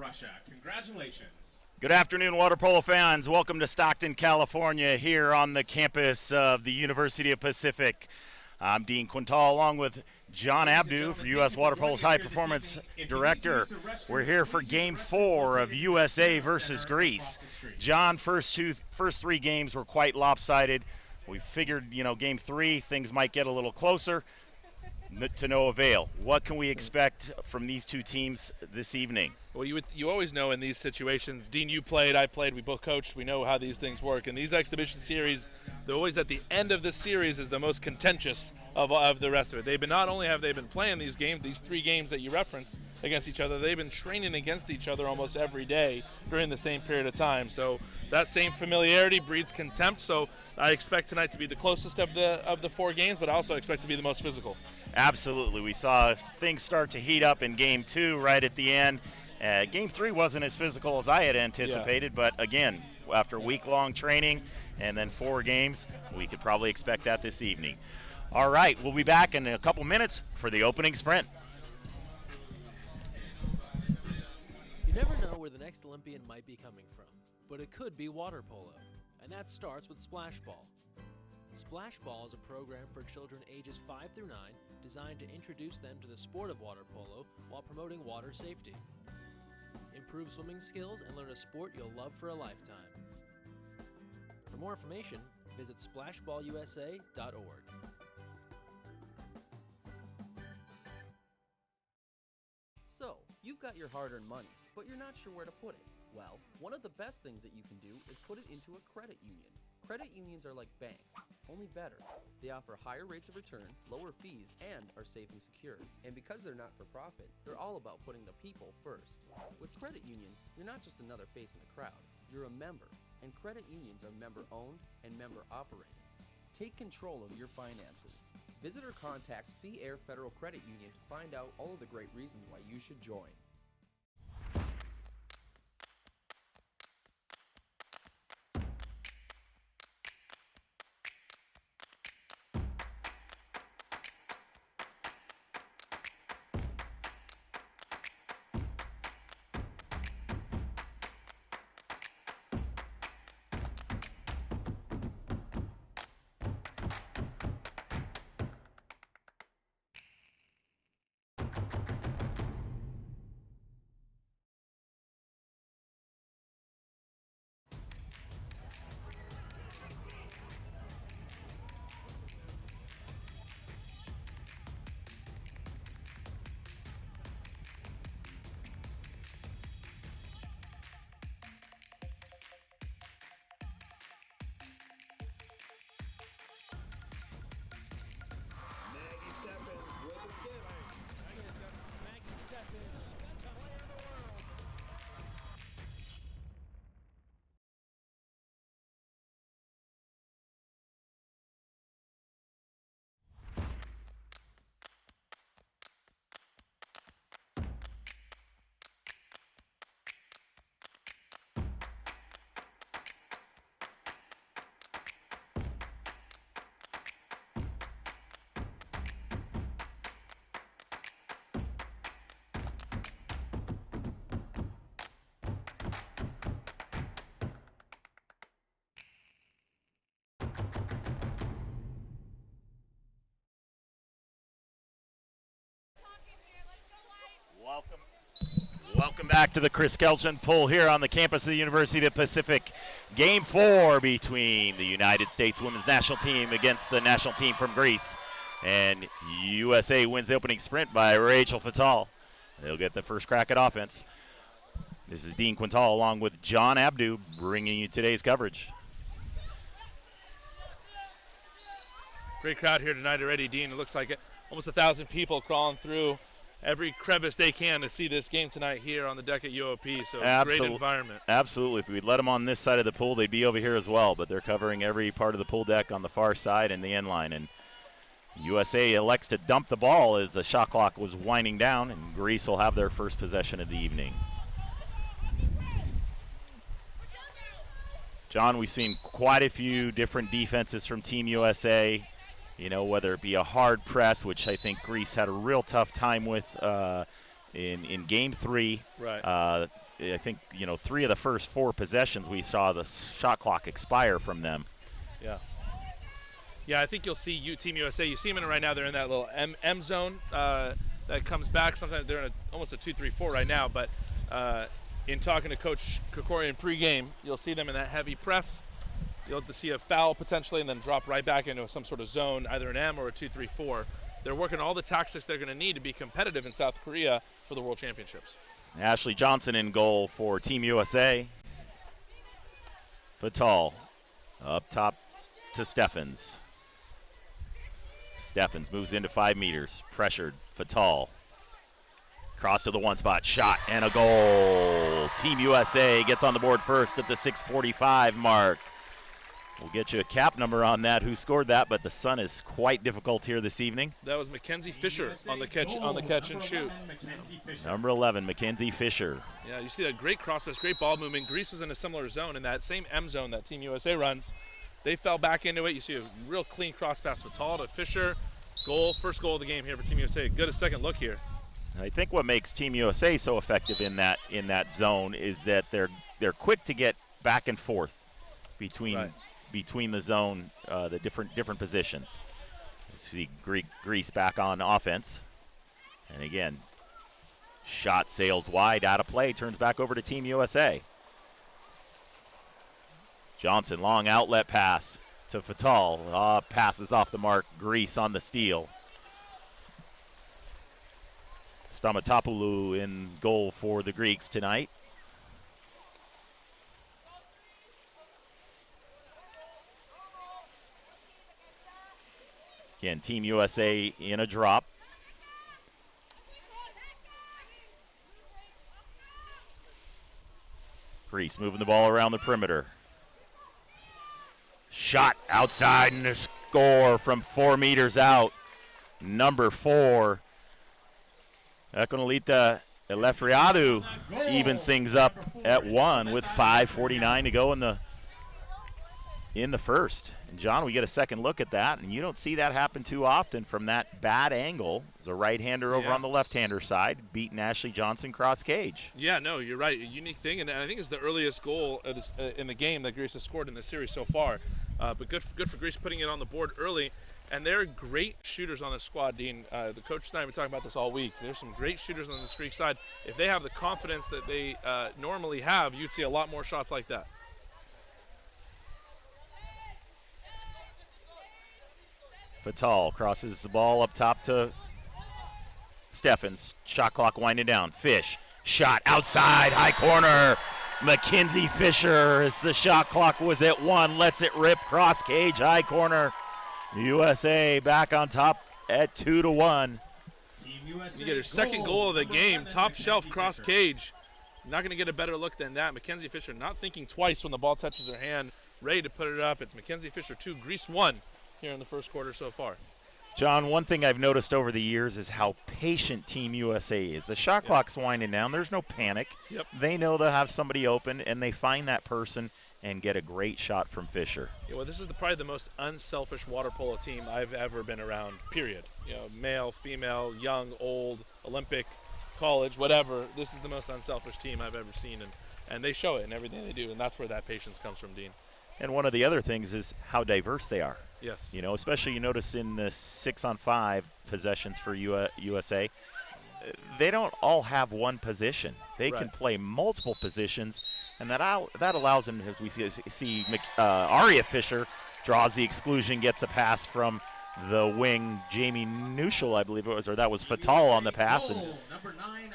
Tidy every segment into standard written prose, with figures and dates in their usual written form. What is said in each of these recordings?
Russia. Congratulations. Good afternoon, water polo fans. Welcome to Stockton, California, here on the campus of the University of Pacific. I'm Dean Quintal, along with John Abdu, for U.S. Water Polo's High Performance Director. We're here for Game 4 of USA versus Greece. John, first three games were quite lopsided. We figured, Game 3, things might get a little closer. To no avail. What can we expect from these two teams this evening? Well, you always know in these situations, Dean, you played, I played, we both coached, we know how these things work. And these exhibition series, they're always at the end of the series is the most contentious of the rest of it. Not only have they been playing these games, these three games that you referenced against each other, they've been training against each other almost every day during the same period of time. So that same familiarity breeds contempt. So I expect tonight to be the closest of the four games, but I also expect to be the most physical. Absolutely. We saw things start to heat up in Game 2 right at the end. Game 3 wasn't as physical as I had anticipated, but again, after week-long training and then 4 games, we could probably expect that this evening. All right, we'll be back in a couple minutes for the opening sprint. You never know where the next Olympian might be coming from, but it could be water polo, and that starts with Splash Ball. Splash Ball is a program for children ages 5 through 9 designed to introduce them to the sport of water polo while promoting water safety. Improve swimming skills and learn a sport you'll love for a lifetime. For more information, visit splashballusa.org. So, you've got your hard-earned money, but you're not sure where to put it. Well, one of the best things that you can do is put it into a credit union. Credit unions are like banks, only better. They offer higher rates of return, lower fees, and are safe and secure. And because they're not for profit, they're all about putting the people first. With credit unions, you're not just another face in the crowd, you're a member. And credit unions are member-owned and member-operated. Take control of your finances. Visit or contact Sea Air Federal Credit Union to find out all of the great reasons why you should join. Welcome back to the Chris Kelson Pool here on the campus of the University of the Pacific. Game 4 between the United States women's national team against the national team from Greece. And USA wins the opening sprint by Rachel Fatal. They'll get the first crack at offense. This is Dean Quintal along with John Abdu bringing you today's coverage. Great crowd here tonight already, Dean. It looks like almost 1,000 people crawling through every crevice they can to see this game tonight here on the deck at UOP. So great environment. Absolutely. If we'd let them on this side of the pool, they'd be over here as well. But they're covering every part of the pool deck on the far side and the end line. And USA elects to dump the ball as the shot clock was winding down, and Greece will have their first possession of the evening. John, we've seen quite a few different defenses from Team USA. You know, whether it be a hard press, which I think Greece had a real tough time with in Game 3. Right. I think 3 of the first 4 possessions we saw the shot clock expire from them. Yeah. Yeah, I think you'll see Team USA. You see them in it right now. They're in that little M zone that comes back. Sometimes they're in almost a 2-3-4 right now. But in talking to Coach Krikorian pregame, you'll see them in that heavy press. You'll have to see a foul potentially and then drop right back into some sort of zone, either an M or a 2-3-4. They're working all the tactics they're going to need to be competitive in South Korea for the World Championships. Ashley Johnson in goal for Team USA. Fatal up top to Steffens. Steffens moves into 5 meters. Pressured. Fatal. Cross to the 1 spot. Shot and a goal. Team USA gets on the board first at the 6:45 mark. We'll get you a cap number on that, who scored that, but the sun is quite difficult here this evening. That was Mackenzie Fisher on the catch and shoot. Number 11, Mackenzie Fisher. Yeah, you see that great cross pass, great ball movement. Greece was in a similar zone, in that same M zone that Team USA runs. They fell back into it. You see a real clean cross pass Fatal to Fisher. Goal, first goal of the game here for Team USA. Good a second look here. I think what makes Team USA so effective in that zone is that they're quick to get back and forth between the zone, the different positions. See Greece back on offense, and again, shot sails wide, out of play, turns back over to Team USA. Johnson, long outlet pass to Fatal. Passes off the mark. Greece on the steal. Stamatopoulou in goal for the Greeks tonight. Again, Team USA in a drop. Greece moving the ball around the perimeter. Shot outside and a score from 4 meters out. Number 4, Ekonolita Elefriadou evens things up at 1 with 5:49 to go in the first. And John, we get a second look at that, and you don't see that happen too often from that bad angle. There's a right-hander over on the left-hander side, beating Ashley Johnson cross cage. Yeah, no, you're right. A unique thing, and I think it's the earliest goal in the game that Greece has scored in the series so far. But good for Greece putting it on the board early. And they're great shooters on the squad, Dean. The coach and I have been talking about this all week. There's some great shooters on this Greek side. If they have the confidence that they normally have, you'd see a lot more shots like that. Fatal crosses the ball up top to Steffens. Shot clock winding down. Fish. Shot outside. High corner. Mackenzie Fisher, as the shot clock was at 1, lets it rip. Cross cage. High corner. USA back on top at 2-1. You get her second goal of the game. Top shelf cross cage. Not going to get a better look than that. Mackenzie Fisher not thinking twice when the ball touches her hand. Ready to put it up. It's Mackenzie Fisher 2, Greece 1 here in the first quarter so far. John, one thing I've noticed over the years is how patient Team USA is. The shot clock's winding down. There's no panic. Yep. They know they'll have somebody open, and they find that person and get a great shot from Fisher. Yeah, well, this is probably the most unselfish water polo team I've ever been around, period. Male, female, young, old, Olympic, college, whatever. This is the most unselfish team I've ever seen, and they show it in everything they do, and that's where that patience comes from, Dean. And one of the other things is how diverse they are. Yes. Especially you notice in the 6-on-5 possessions for USA, they don't all have one position. They can play multiple positions, and that allows them, as we see Aria Fisher draws the exclusion, gets a pass from the wing, Jamie Nuschel, I believe it was, or that was Fatal on the pass. And number 9,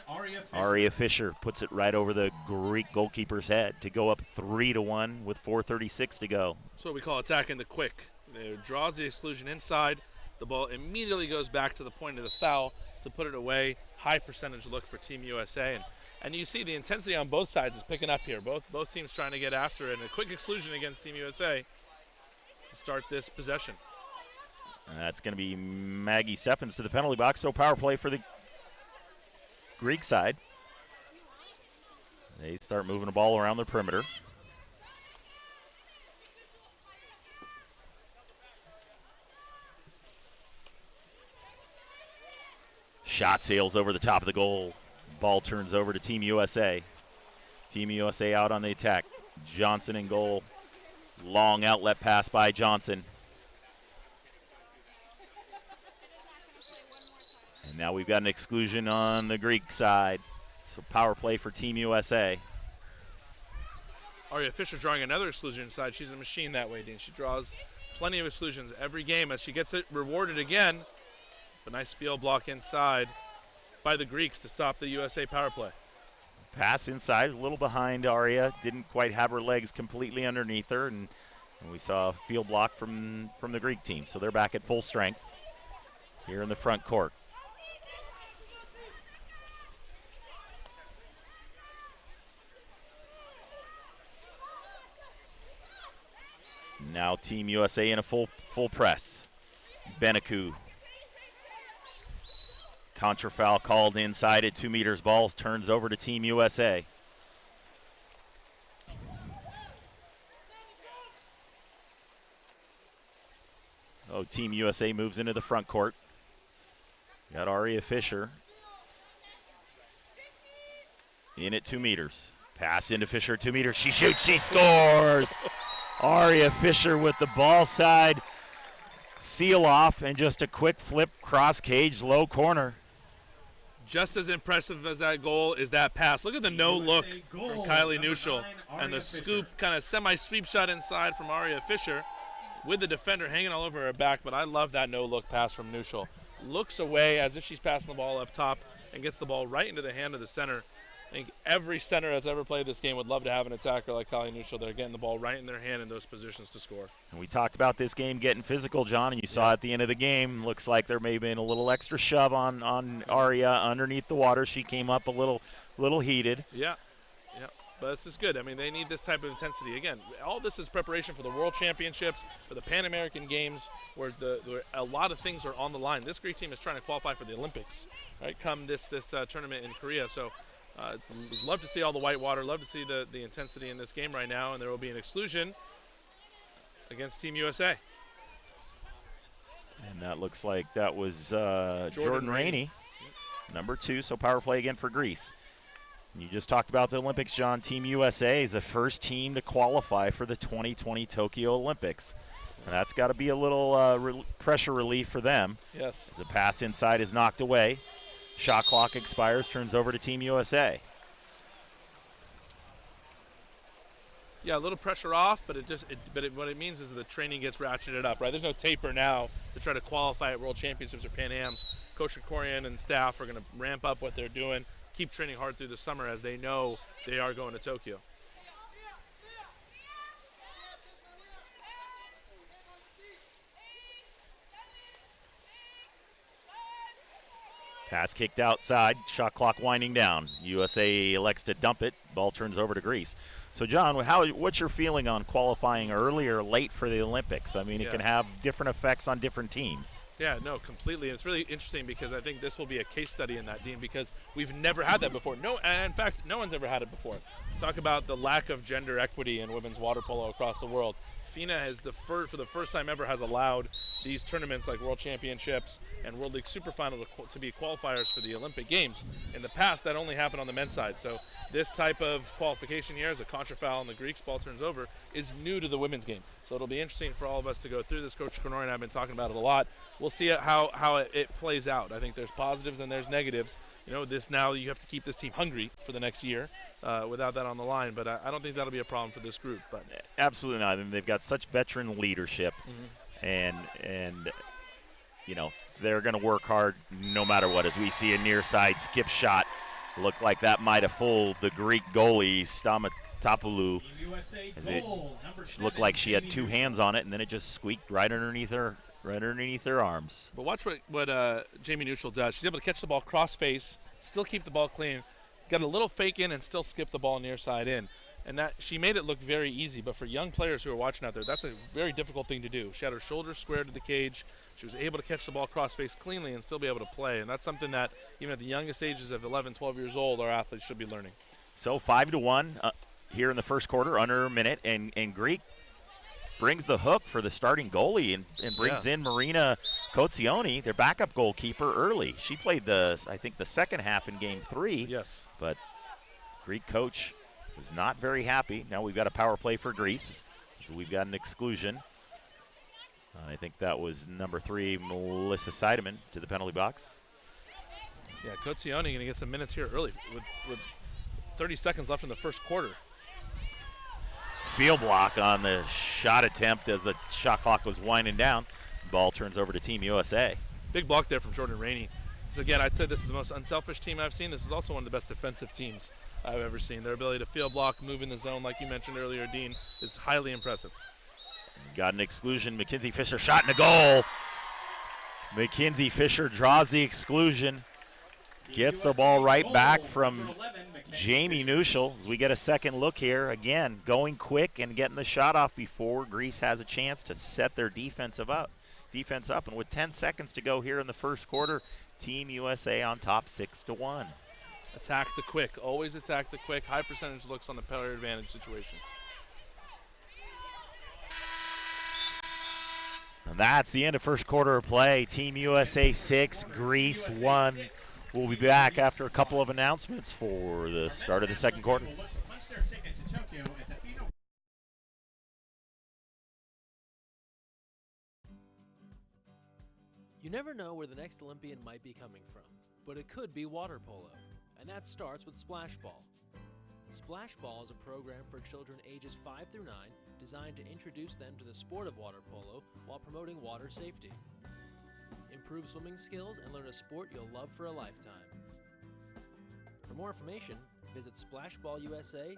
Aria Fisher puts it right over the Greek goalkeeper's head to go up 3-1 with 4:36 to go. That's what we call attacking the quick. It draws the exclusion inside. The ball immediately goes back to the point of the foul to put it away. High percentage look for Team USA. And you see the intensity on both sides is picking up here. Both teams trying to get after it. And a quick exclusion against Team USA to start this possession. That's going to be Maggie Steffens to the penalty box. So power play for the Greek side. They start moving the ball around the perimeter. Shot sails over the top of the goal. Ball turns over to Team USA. Team USA out on the attack. Johnson in goal. Long outlet pass by Johnson. And now we've got an exclusion on the Greek side. So power play for Team USA. Aria Fisher drawing another exclusion inside. She's a machine that way, Dean. She draws plenty of exclusions every game as she gets it rewarded again. A nice field block inside by the Greeks to stop the USA power play. Pass inside, a little behind Aria. Didn't quite have her legs completely underneath her, and we saw a field block from the Greek team. So they're back at full strength here in the front court. Now Team USA in a full press. Benaku. Contra foul called inside at 2 meters. Balls turns over to Team USA. Oh, Team USA moves into the front court. Got Aria Fisher. In at 2 meters. Pass into Fisher at 2 meters. She shoots, she scores! Aria Fisher with the ball side seal off and just a quick flip cross cage low corner. Just as impressive as that goal is that pass. Look at the no look from Kylie Neuschel and the scoop kind of semi-sweep shot inside from Aria Fisher with the defender hanging all over her back. But I love that no look pass from Neuschel. Looks away as if she's passing the ball up top and gets the ball right into the hand of the center. I think every center that's ever played this game would love to have an attacker like Kylie Neuschel. They're getting the ball right in their hand in those positions to score. And we talked about this game getting physical, John, and you saw at the end of the game, looks like there may have been a little extra shove on Aria underneath the water. She came up a little heated. Yeah, but this is good. I mean, they need this type of intensity. Again, all this is preparation for the World Championships, for the Pan American Games, where a lot of things are on the line. This Greek team is trying to qualify for the Olympics, right, come this tournament in Korea. So love to see all the white water, love to see the intensity in this game right now, and there will be an exclusion against Team USA. And that looks like that was Jordan Rainey, number 2, so power play again for Greece. And you just talked about the Olympics, John. Team USA is the first team to qualify for the 2020 Tokyo Olympics. And that's got to be a little pressure relief for them. Yes. As the pass inside is knocked away. Shot clock expires, turns over to Team USA. Yeah, a little pressure off, but what it means is the training gets ratcheted up, right? There's no taper now to try to qualify at World Championships or Pan Ams. Coach Krikorian and staff are going to ramp up what they're doing, keep training hard through the summer as they know they are going to Tokyo. Pass kicked outside, shot clock winding down. USA elects to dump it. Ball turns over to Greece. So, John, what's your feeling on qualifying early or late for the Olympics? I mean, it can have different effects on different teams. Yeah, no, completely. It's really interesting because I think this will be a case study in that, Dean, because we've never had that before. In fact, no one's ever had it before. Talk about the lack of gender equity in women's water polo across the world. FINA has for the first time ever has allowed these tournaments like World Championships and World League Super Final to be qualifiers for the Olympic Games. In the past, that only happened on the men's side. So this type of qualification here, as a contra foul and the Greeks ball turns over, is new to the women's game. So it'll be interesting for all of us to go through this. Coach Krikorian and I have been talking about it a lot. We'll see how it plays out. I think there's positives and there's negatives. You know, now you have to keep this team hungry for the next year without that on the line. But I don't think that'll be a problem for this group. But absolutely not. I mean, they've got such veteran leadership, and you know, they're going to work hard no matter what. As we see a near side skip shot, looked like that might have fooled the Greek goalie Stamatopoulos. It looked like she had 2 hands on it, and then it just squeaked right underneath her arms. But watch what Jamie Neuschel does. She's able to catch the ball cross face, still keep the ball clean, got a little fake in, and still skip the ball near side in. And that she made it look very easy. But for young players who are watching out there, that's a very difficult thing to do. She had her shoulders squared to the cage. She was able to catch the ball cross face cleanly and still be able to play. And that's something that even at the youngest ages of 11, 12 years old, our athletes should be learning. So 5-1 here in the first quarter, under a minute, and Greek brings the hook for the starting goalie and brings in Marina Cozioni, their backup goalkeeper, early. She played I think the second half in game 3. Yes. But Greek coach was not very happy. Now we've got a power play for Greece. So we've got an exclusion. I think that was number 3, Melissa Seidemann, to the penalty box. Yeah, Cozioni going to get some minutes here early with 30 seconds left in the first quarter. Field block on the shot attempt as the shot clock was winding down. Ball turns over to Team USA. Big block there from Jordan Rainey. So again, I'd say this is the most unselfish team I've seen. This is also one of the best defensive teams I've ever seen. Their ability to field block, move in the zone, like you mentioned earlier, Dean, is highly impressive. Got an exclusion. Mackenzie Fisher shot in the goal. Mackenzie Fisher draws the exclusion. Gets the ball right back from Jamie Nuschel as we get a second look here. Again, going quick and getting the shot off before Greece has a chance to set their defense up. And with 10 seconds to go here in the first quarter, Team USA on top 6-1. Attack the quick. Always attack the quick. High percentage looks on the player advantage situations. And that's the end of first quarter of play. Team USA 6, Greece 1. We'll be back after a couple of announcements for the start of the second quarter. You never know where the next Olympian might be coming from, but it could be water polo, and that starts with Splash Ball. Splash Ball is a program for children ages 5 through 9 designed to introduce them to the sport of water polo while promoting water safety. Improve swimming skills and learn a sport you'll love for a lifetime. For more information, visit splashballusa.org.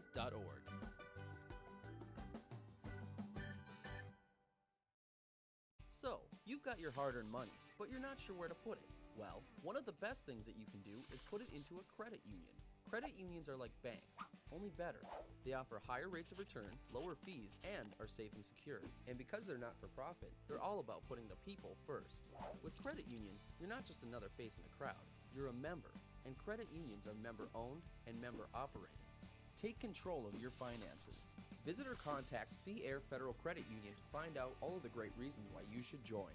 So, you've got your hard-earned money, but you're not sure where to put it. Well, one of the best things that you can do is put it into a credit union. Credit unions are like banks, only better. They offer higher rates of return, lower fees, and are safe and secure. And because they're not for profit, they're all about putting the people first. With credit unions, you're not just another face in the crowd, you're a member. And credit unions are member-owned and member-operated. Take control of your finances. Visit or contact Sea Air Federal Credit Union to find out all of the great reasons why you should join.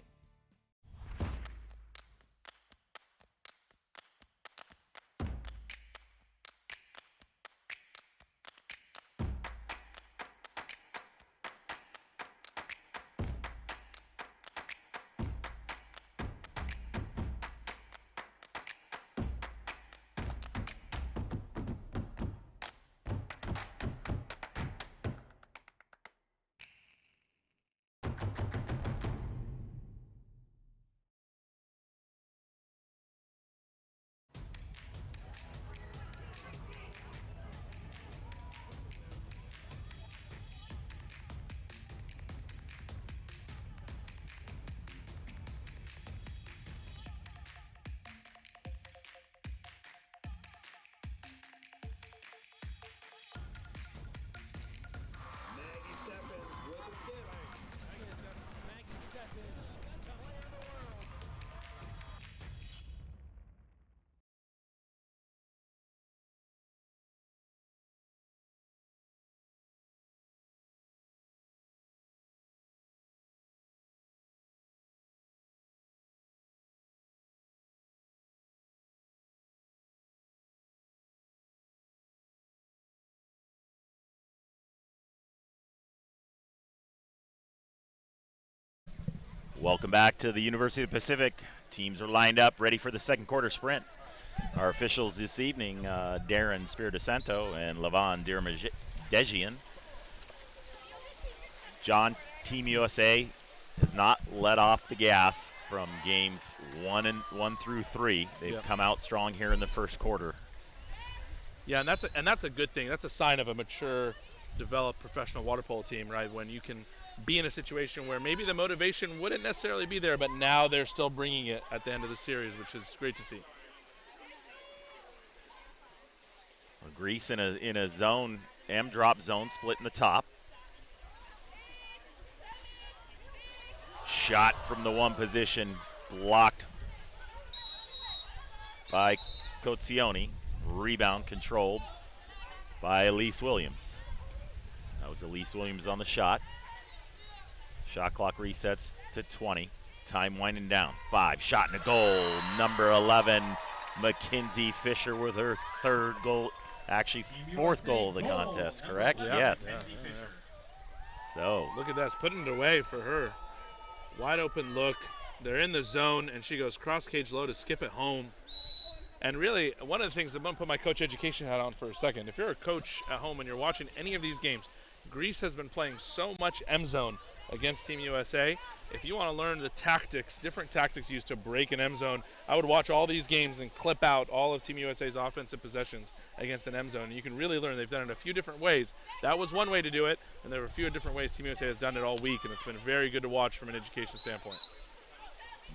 Welcome back to the University of the Pacific. Teams are lined up, ready for the second quarter sprint. Our officials this evening, Darren Spiritosanto and Lavon Dirmadejian. John, Team USA has not let off the gas from games 1 through 3. They've come out strong here in the first quarter. Yeah, and that's a good thing. That's a sign of a mature, developed professional water polo team, right? When you can be in a situation where maybe the motivation wouldn't necessarily be there, but now they're still bringing it at the end of the series, which is great to see. Well, Greece in a zone, M-drop zone, split in the top. Shot from the one position, blocked by Cozioni. Rebound controlled by Elise Williams. That was Elise Williams on the shot. Shot clock resets to 20. Time winding down. 5. Shot and a goal. Number 11, Mackenzie Fisher with her third goal. Actually, fourth goal of the contest, correct? Yeah. Yes. Yeah. So Look at that. It's putting it away for her. Wide open look. They're in the zone, and she goes cross cage low to skip it home. And really, one of the things, I'm going to put my coach education hat on for a second. If you're a coach at home and you're watching any of these games, Greece has been playing so much M zone against Team USA. If you want to learn the tactics, different tactics used to break an M zone, I would watch all these games and clip out all of Team USA's offensive possessions against an M zone. And you can really learn. They've done it a few different ways. That was one way to do it, and there were a few different ways Team USA has done it all week, and it's been very good to watch from an education standpoint.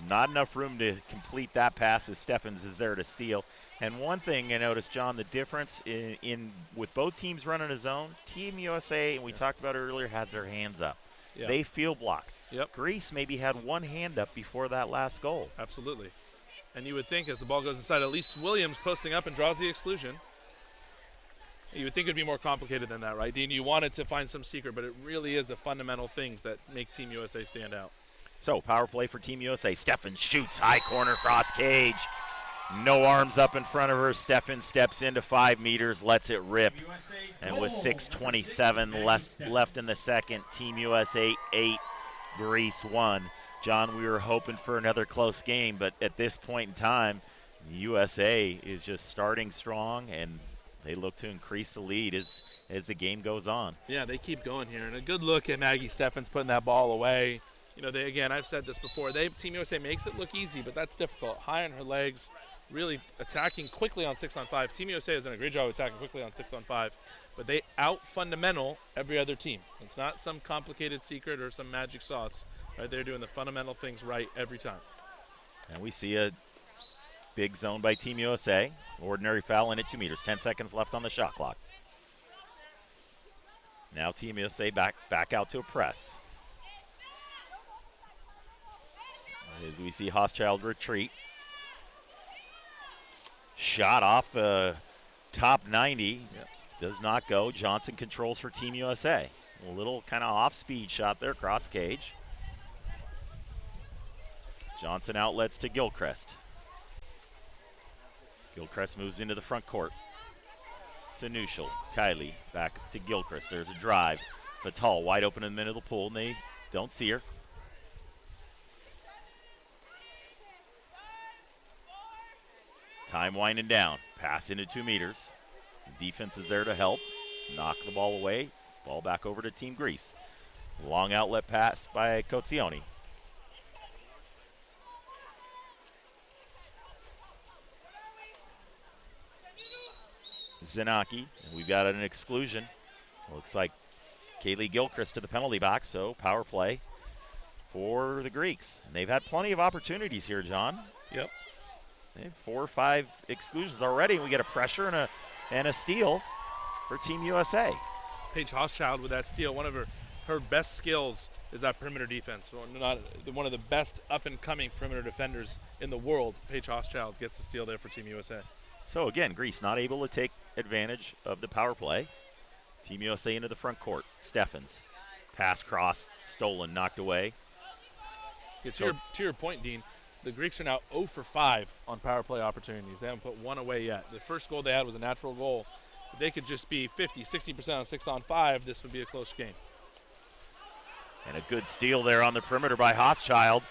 not enough room to complete that pass as Steffens is there to steal. And one thing I noticed, John, the difference in with both teams running a zone, Team USA, and we talked about it earlier, has their hands up. Yeah. They field block. Yep. Greece maybe had one hand up before that last goal. Absolutely. And you would think as the ball goes inside, Elise Williams posting up and draws the exclusion. You would think it would be more complicated than that, right, Dean? You wanted to find some secret, but it really is the fundamental things that make Team USA stand out. So, power play for Team USA. Steffens shoots, high corner, cross cage. No arms up in front of her. Steffens steps into 5 meters, lets it rip. And with 6:27 left in the second, Team USA 8, Greece 1. John, we were hoping for another close game, but at this point in time, the USA is just starting strong, and they look to increase the lead as the game goes on. Yeah, they keep going here. And a good look at Maggie Steffens putting that ball away. You know, again, I've said this before. Team USA makes it look easy, but that's difficult. High on her legs, really attacking quickly on 6-on-5. Team USA has done a great job attacking quickly on 6-on-5, but they out-fundamental every other team. It's not some complicated secret or some magic sauce. Right? They're doing the fundamental things right every time. And we see a big zone by Team USA. Ordinary foul in at 2 meters. 10 seconds left on the shot clock. Now Team USA back out to a press. As we see Hochschild retreat. Shot off the top 90. Yep. Does not go. Johnson controls for Team USA. A little kind of off-speed shot there, cross cage. Johnson outlets to Gilchrist. Gilchrist moves into the front court. To Nuschel. Kylie back to Gilchrist. There's a drive. Fatal wide open in the middle of the pool, and they don't see her. Time winding down. Pass into 2 meters. The defense is there to help. Knock the ball away. Ball back over to Team Greece. Long outlet pass by Cozioni. Zanaki. And we've got an exclusion. Looks like Kaylee Gilchrist to the penalty box, so power play for the Greeks. And they've had plenty of opportunities here, John. Yep. They have 4 or 5 exclusions already. We get a pressure and a steal for Team USA. Paige Hochschild with that steal. One of her best skills is that perimeter defense. One of the best up-and-coming perimeter defenders in the world. Paige Hochschild gets the steal there for Team USA. So again, Greece not able to take advantage of the power play. Team USA into the front court. Steffens. Pass cross, stolen, knocked away. Yeah, to your point, Dean, the Greeks are now 0 for 5 on power play opportunities. They haven't put one away yet. The first goal they had was a natural goal. If they could just be 50, 60% on 6-on-5, this would be a close game. And a good steal there on the perimeter by Hochschild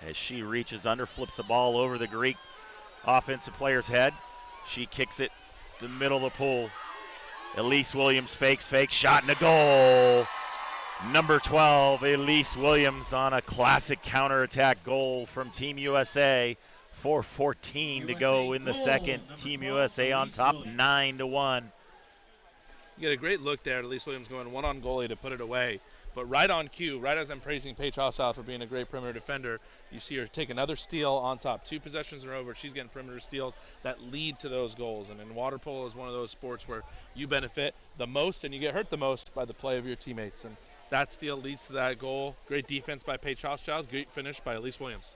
as she reaches under, flips the ball over the Greek offensive player's head. She kicks it to the middle of the pool. Elise Williams fakes, shot and a goal. Number 12, Elise Williams on a classic counterattack goal from Team USA. 4:14 to go in the second. Team USA on top, 9-1. You get a great look there at Elise Williams going one on goalie to put it away. But right on cue, right as I'm praising Paige Hochschild for being a great perimeter defender, you see her take another steal on top. 2 possessions in a row where she's getting perimeter steals that lead to those goals. And in water polo is one of those sports where you benefit the most and you get hurt the most by the play of your teammates. And that steal leads to that goal. Great defense by Paige Hochschild. Great finish by Elise Williams.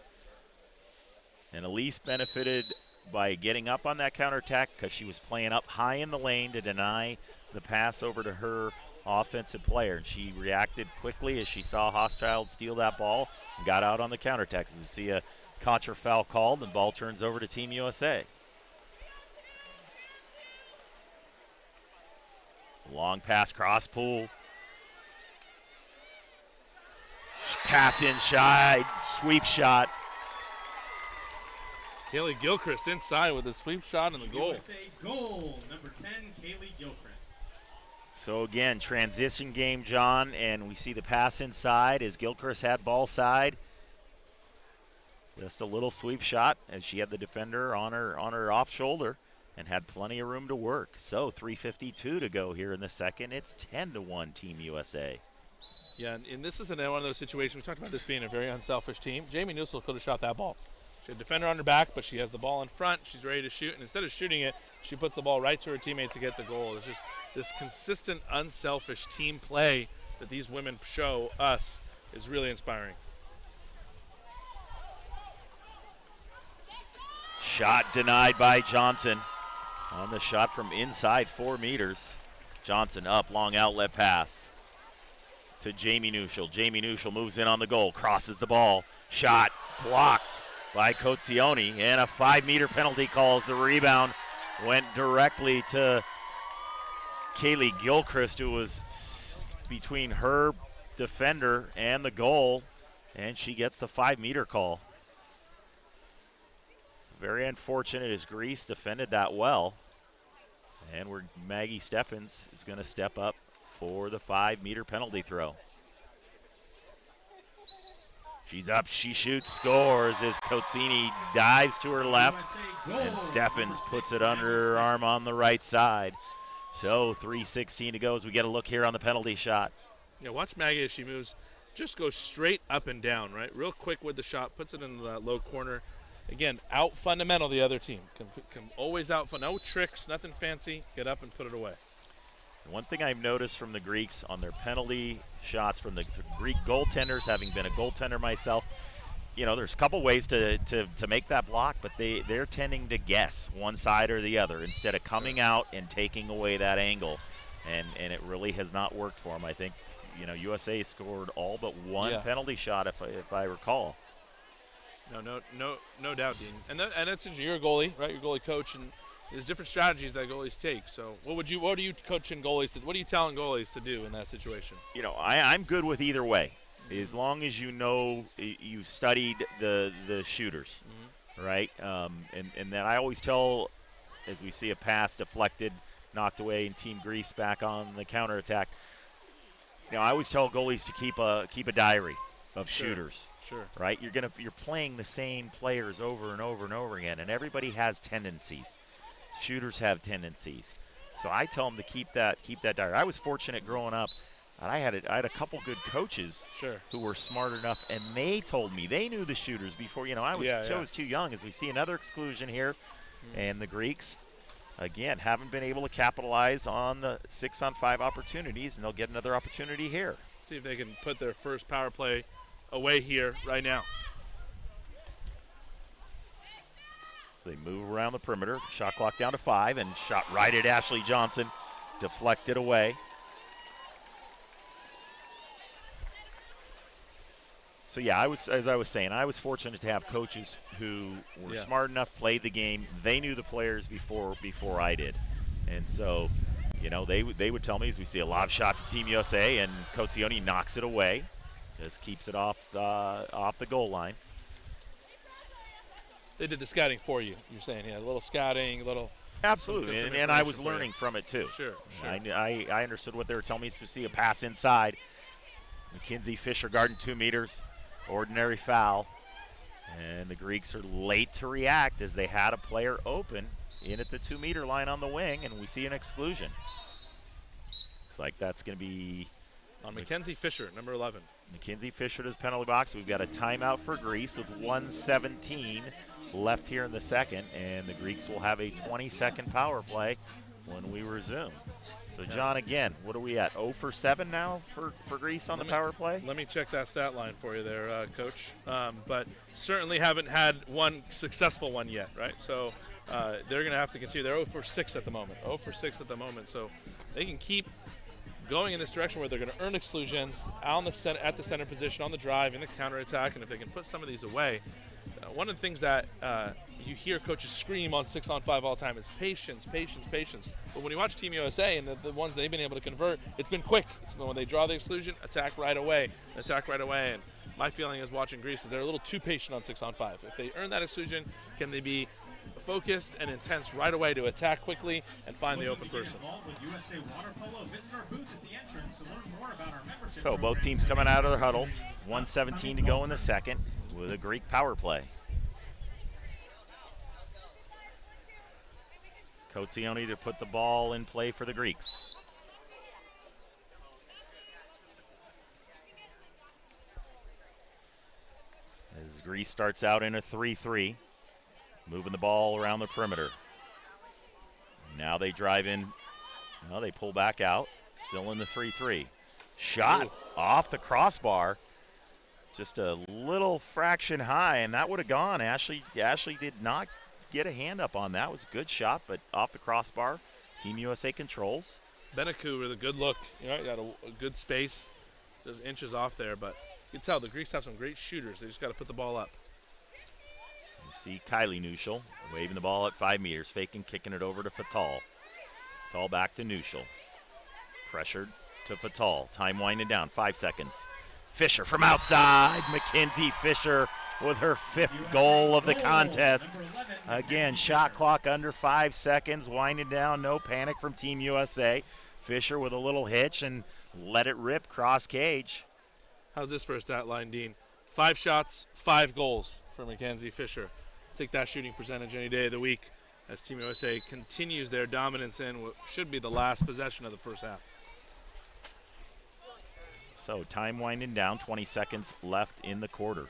And Elise benefited by getting up on that counterattack because she was playing up high in the lane to deny the pass over to her offensive player, and she reacted quickly as she saw Hochschild steal that ball and got out on the counterattack. So you see a contra foul called, and ball turns over to Team USA. Long pass, cross pool. Pass inside, sweep shot. Kaylee Gilchrist inside with a sweep shot and the goal. USA goal, number 10, Kaylee Gilchrist. So again, transition game, John, and we see the pass inside as Gilchrist had ball side. Just a little sweep shot as she had the defender on her off shoulder and had plenty of room to work. So 3:52 to go here in the second. It's 10-1 Team USA. Yeah, and this isn't one of those situations. We talked about this being a very unselfish team. Jamie Newsell could have shot that ball. She had a defender on her back, but she has the ball in front. She's ready to shoot, and instead of shooting it, she puts the ball right to her teammate to get the goal. It's just this consistent, unselfish team play that these women show us is really inspiring. Shot denied by Johnson on the shot from inside 4 meters. Johnson up, long outlet pass to Jamie Newshel. Jamie Newshel moves in on the goal, crosses the ball. Shot blocked by Cozioni, and a 5-meter penalty call as the rebound went directly to Kaylee Gilchrist, who was between her defender and the goal, and she gets the 5-meter call. Very unfortunate as Greece defended that well. And Maggie Steffens is going to step up for the 5-meter penalty throw. She's up, she shoots, scores as Cozzini dives to her left, and Steffens puts it under her arm on the right side. So 3:16 to go as we get a look here on the penalty shot. Yeah, watch Maggie as she moves. Just goes straight up and down, right? Real quick with the shot, puts it in the low corner. Again, out fundamental the other team. Can always out fun. No tricks, nothing fancy. Get up and put it away. One thing I've noticed from the Greeks on their penalty shots from the Greek goaltenders, having been a goaltender myself, you know, there's a couple ways to make that block, but they're tending to guess one side or the other instead of coming out and taking away that angle. And it really has not worked for them. I think, you know, USA scored all but one penalty shot, if I recall. No doubt, Dean. And that's you're a goalie, right? You're a goalie coach, and there's different strategies that goalies take. So what are you coaching goalies what are you telling goalies to do in that situation? You know, I'm good with either way, as long as you know you've studied the shooters, right? And then I always tell, as we see a pass deflected, knocked away, and Team Greece back on the counterattack, you know, I always tell goalies to keep a diary of shooters. Sure. Right? You're playing the same players over and over and over again, and everybody has tendencies. Shooters have tendencies. So I tell them to keep that diary. I was fortunate growing up, and I had a couple good coaches who were smart enough, and they told me they knew the shooters before. You know, I was too young. As we see another exclusion here, and the Greeks again haven't been able to capitalize on the 6-on-5 opportunities, and they'll get another opportunity here. See if they can put their first power play away here right now. So they move around the perimeter. Shot clock down to 5, and shot right at Ashley Johnson, deflected away. So yeah, as I was saying, I was fortunate to have coaches who were smart enough, played the game. They knew the players before I did, and so, you know, they would tell me as we see a lob shot from Team USA, and Cozioni knocks it away. Just keeps it off the goal line. They did the scouting for you. You're saying, a little scouting, a little. Absolutely, and I was learning from it too. Sure. I understood what they were telling me. To see a pass inside, Mackenzie Fisher guarding 2 meters, ordinary foul, and the Greeks are late to react as they had a player open in at the 2-meter line on the wing, and we see an exclusion. Looks like that's going to be on Mackenzie Fisher, number 11. Mackenzie Fisher to the penalty box. We've got a timeout for Greece with 1:17 left here in the second, and the Greeks will have a 20-second power play when we resume. So, John, again, what are we at? 0 for 7 now for Greece on the power play? Let me check that stat line for you there, Coach. But certainly haven't had one successful one yet, right? So they're going to have to continue. They're 0 for 6 at the moment. 0 for 6 at the moment. So they can keep going in this direction where they're going to earn exclusions on the at the center position, on the drive, in the counterattack, and if they can put some of these away. One of the things that you hear coaches scream on 6-on-5 all the time is patience, patience, patience. But when you watch Team USA and the ones they've been able to convert, it's been quick. It's when they draw the exclusion, attack right away, attack right away. And my feeling is watching Greece is they're a little too patient on 6-on-5. If they earn that exclusion, can they be focused and intense right away to attack quickly and find the open person? So both teams coming out of their huddles. 1:17 to go in the second with a Greek power play. Kotzioni to put the ball in play for the Greeks. As Greece starts out in a 3-3, moving the ball around the perimeter. Now they drive in. Well, they pull back out, still in the 3-3. Shot off the crossbar, just a little fraction high, and that would have gone. Ashley did not get a hand up on that. It was a good shot, but off the crossbar. Team USA controls. Beneku with a good look. You know, got a good space, just inches off there, but you can tell the Greeks have some great shooters. They just got to put the ball up. You see Kylie Nuschel waving the ball at 5 meters, faking, kicking it over to Fatal. Fatal back to Nuschel. Pressured to Fatal. Time winding down, 5 seconds. Fisher from outside. Mackenzie Fisher with her 5th goal of the contest. Again, shot clock under 5 seconds, winding down, no panic from Team USA. Fisher with a little hitch and let it rip cross cage. How's this for a stat line, Dean? 5 shots, 5 goals for Mackenzie Fisher. Take that shooting percentage any day of the week as Team USA continues their dominance in what should be the last possession of the first half. So time winding down, 20 seconds left in the quarter.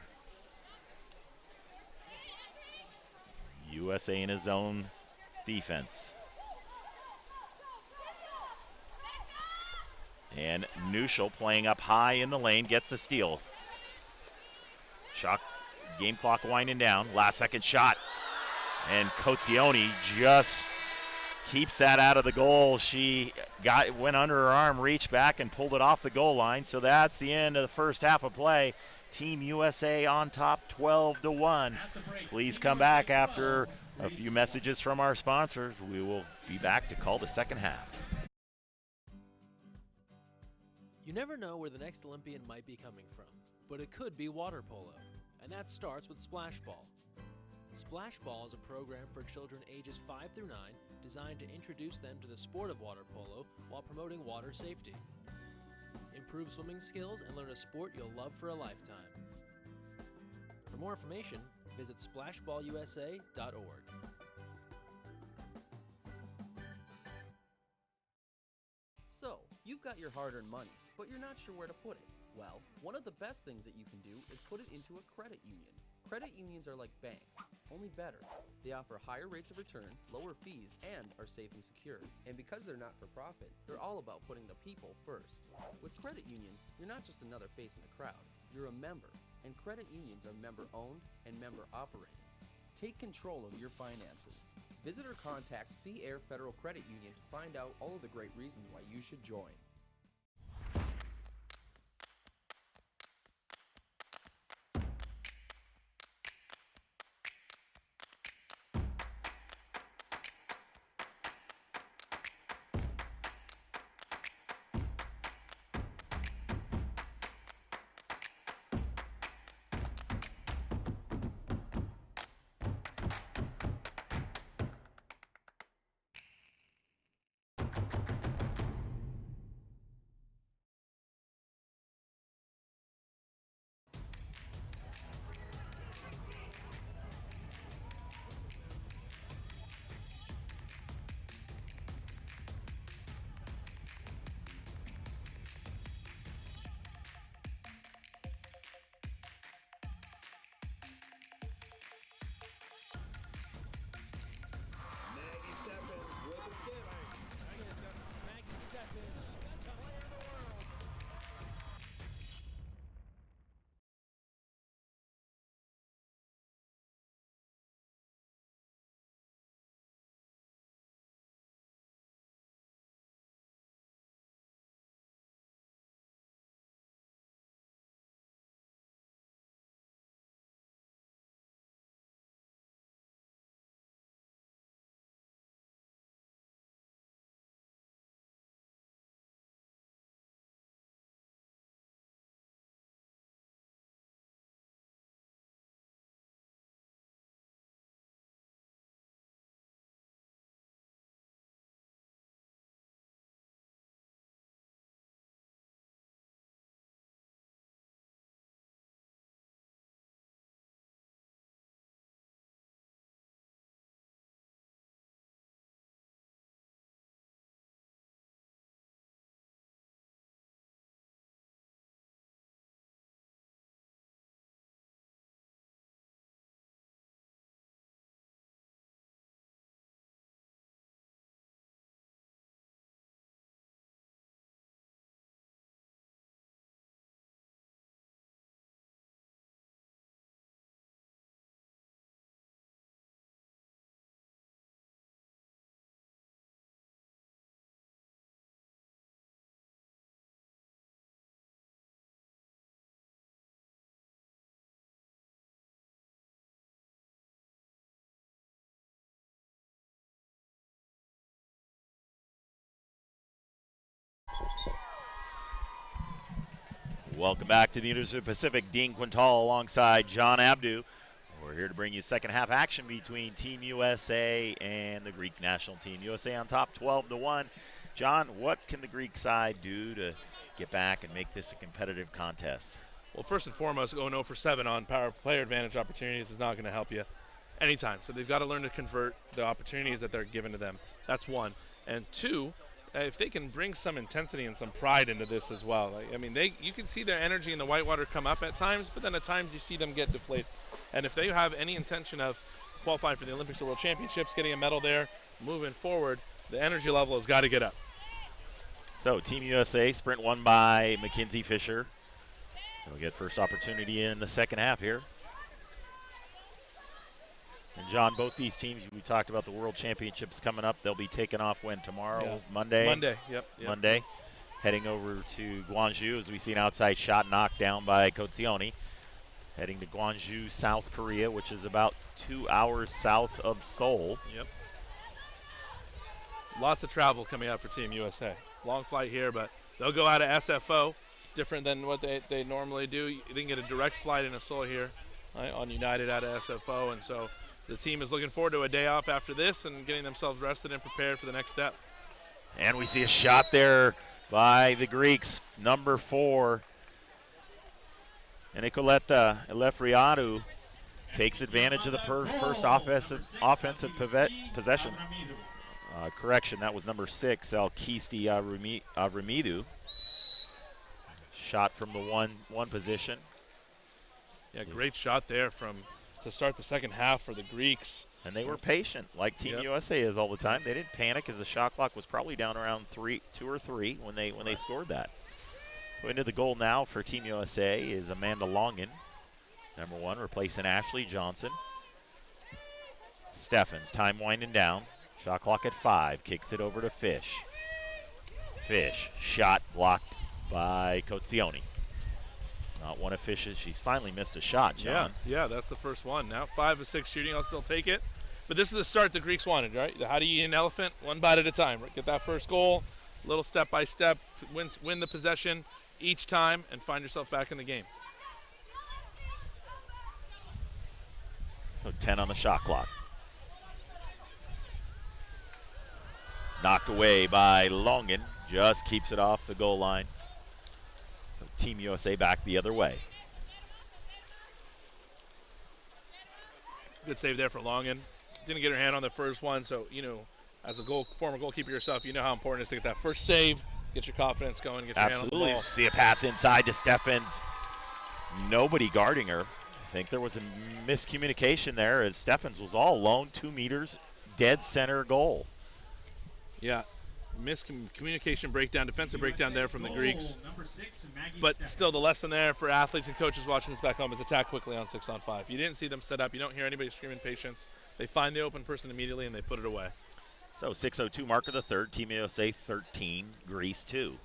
USA in his own defense. And Nuschel playing up high in the lane, gets the steal. Shot, game clock winding down, last second shot. And Kotzioni just keeps that out of the goal. She went under her arm, reached back, and pulled it off the goal line. So that's the end of the first half of play. Team USA on top 12-1. Please come back after a few messages from our sponsors. We will be back to call the second half. You never know where the next Olympian might be coming from, but it could be water polo, and that starts with Splash Ball. Splash Ball is a program for children ages 5 through 9 designed to introduce them to the sport of water polo while promoting water safety. Improve swimming skills and learn a sport you'll love for a lifetime. For more information, visit splashballusa.org. So, you've got your hard-earned money, but you're not sure where to put it. Well, one of the best things that you can do is put it into a credit union. Credit unions are like banks, only better. They offer higher rates of return, lower fees, and are safe and secure. And because they're not for profit, they're all about putting the people first. With credit unions, you're not just another face in the crowd, you're a member. And credit unions are member-owned and member-operated. Take control of your finances. Visit or contact Sea Air Federal Credit Union to find out all of the great reasons why you should join. welcome back to the University of the Pacific. Dean Quintal alongside John Abdu. We're here to bring you second half action between Team USA and the Greek national team. USA on top 12-1. John, what can the Greek side do to get back and make this a competitive contest? Well, first and foremost, going 0 for 7 on power player advantage opportunities is not going to help you anytime. So they've got to learn to convert the opportunities that they're given to them. That's one. And two, if they can bring some intensity and some pride into this as well. I mean, you can see their energy in the whitewater come up at times, but then at times you see them get deflated. And if they have any intention of qualifying for the Olympics or World Championships, getting a medal there, moving forward, the energy level has got to get up. So Team USA, sprint won by Mackenzie Fisher. They'll get first opportunity in the second half here. And John, both these teams, we talked about the World Championships coming up. They'll be taking off when tomorrow, Yeah. Monday? Monday, yep. Monday. Heading over to Gwangju as we see an outside shot knocked down by Kotzioni. Heading to Gwangju, South Korea, which is about 2 hours south of Seoul. Yep. Lots of travel coming out for Team USA. Long flight here, but they'll go out of SFO, different than what they normally do. They can get a direct flight into Seoul here, right, on United out of SFO, and so the team is looking forward to a day off after this and getting themselves rested and prepared for the next step. And we see a shot there by the Greeks, number 4. And Nicoletta Elefriadou takes advantage of the first offensive possession. Correction, that was number 6, Elkisti Avramidou. Shot from the one position. Yeah, great shot there to start the second half for the Greeks. And they were patient, like Team USA is all the time. They didn't panic as the shot clock was probably down around 2 or 3 when they scored that. Going to the goal now for Team USA is Amanda Longen, number 1, replacing Ashley Johnson. Steffens, time winding down. Shot clock at 5, kicks it over to Fish. Fish, shot blocked by Kotzioni. Not one of Fish's. She's finally missed a shot, John. Yeah, that's the first one. Now 5 of 6 shooting, I'll still take it. But this is the start the Greeks wanted, right? How do you eat an elephant? One bite at a time, right? Get that first goal, little step by step, win the possession each time, and find yourself back in the game. So 10 on the shot clock. Knocked away by Longen, just keeps it off the goal line. So Team USA back the other way. Good save there for Longen. Didn't get her hand on the first one, so, as a former goalkeeper yourself, you know how important it is to get that first save, get your confidence going, get your hand on the ball. See a pass inside to Steffens. Nobody guarding her. I think there was a miscommunication there as Steffens was all alone, 2 meters, dead center goal. Yeah, miscommunication breakdown, defensive breakdown there from the Greeks. But still, the lesson there for athletes and coaches watching this back home is attack quickly on 6-on-5. You didn't see them set up. You don't hear anybody screaming patience. They find the open person immediately, and they put it away. So 6:02 mark of the third. Team USA 13, Greece 2.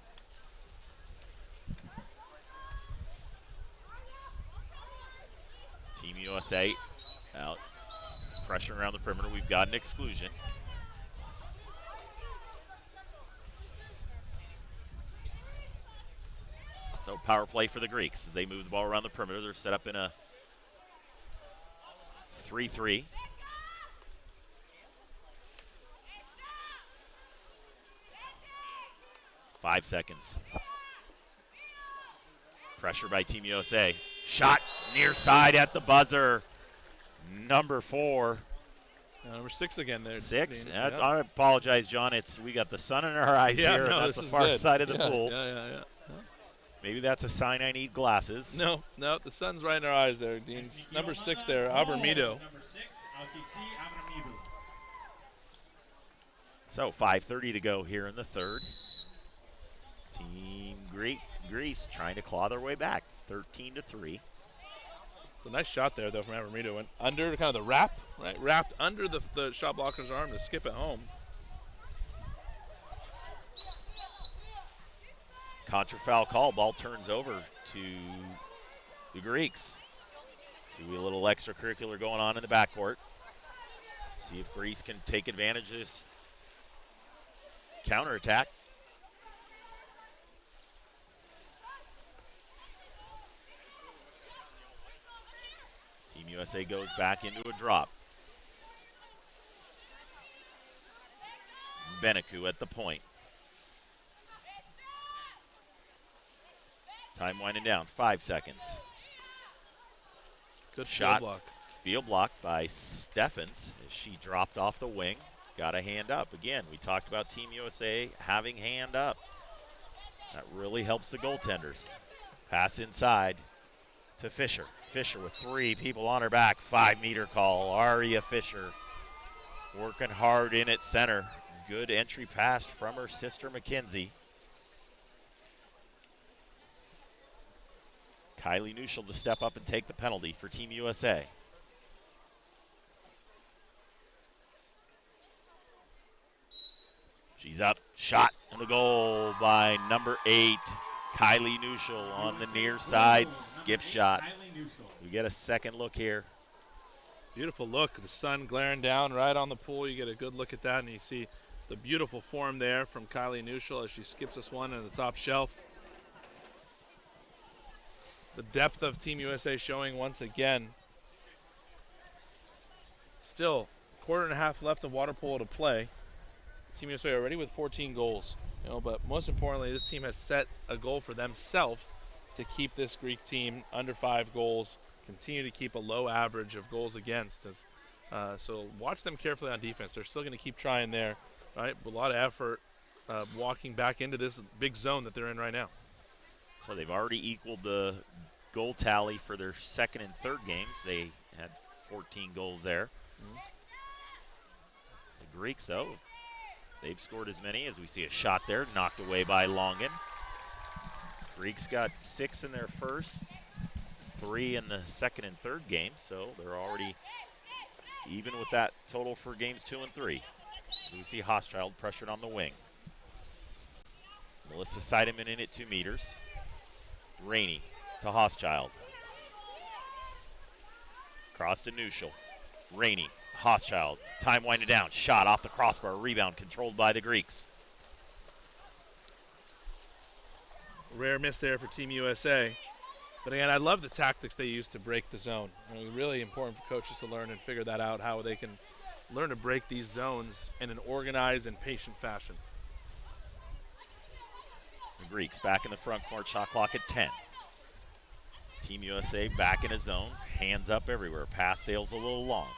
Team USA out, pressure around the perimeter. We've got an exclusion. So power play for the Greeks as they move the ball around the perimeter. They're set up in a 3-3. Five seconds. Pressure by Team USA. Shot near side at the buzzer. Number 4. Number 6 again there. 6? I apologize, John. We got the sun in our eyes here. No, that's the far side of the pool. Yeah. Maybe that's a sign I need glasses. No, the sun's right in our eyes there, Dean. Number 6 there, Avramidou. Number 6, Elkisti Avramidou. So 5:30 to go here in the third. Team Greece trying to claw their way back, 13-3. It's a nice shot there, though, from Avramidou. Went under kind of the wrap, right? Wrapped under the shot blocker's arm to skip it home. Contra foul call. Ball turns over to the Greeks. See a little extracurricular going on in the backcourt. See if Greece can take advantage of this counterattack. USA goes back into a drop. Beneku at the point. Time winding down, 5 seconds. Good shot. field block. Field block by Steffens as she dropped off the wing. Got a hand up. Again, we talked about Team USA having hand up. That really helps the goaltenders. Pass inside to Fisher. Fisher with 3 people on her back. 5-meter call. Aria Fisher working hard in at center. Good entry pass from her sister Mackenzie. Kylie Nuschel to step up and take the penalty for Team USA. She's up, shot, and the goal by number 8, Kylie Nuschel on the near side, skip shot. We get a second look here. Beautiful look, the sun glaring down right on the pool. You get a good look at that, and you see the beautiful form there from Kylie Nuschel as she skips this one in the top shelf. The depth of Team USA showing once again. Still, quarter and a half left of water polo to play. Team USA already with 14 goals. But most importantly, this team has set a goal for themselves to keep this Greek team under 5 goals, continue to keep a low average of goals against. So watch them carefully on defense. They're still going to keep trying there, right? But a lot of effort walking back into this big zone that they're in right now. So they've already equaled the goal tally for their second and third games. They had 14 goals there. The Greeks, though, they've scored as many as we see a shot there, knocked away by Longan. Greeks got 6 in their first, 3 in the second and third games, so they're already even with that total for games 2 and 3. So we see Hochschild pressured on the wing. Melissa Seidemann in at 2 meters. Rainey to Hochschild. Cross to Nuschel. Rainey, Hochschild. Time winding down. Shot off the crossbar. Rebound controlled by the Greeks. Rare miss there for Team USA. But again, I love the tactics they use to break the zone. Really important for coaches to learn and figure that out, how they can learn to break these zones in an organized and patient fashion. The Greeks back in the front court, shot clock at 10. Team USA back in a zone, hands up everywhere. Pass sails a little long.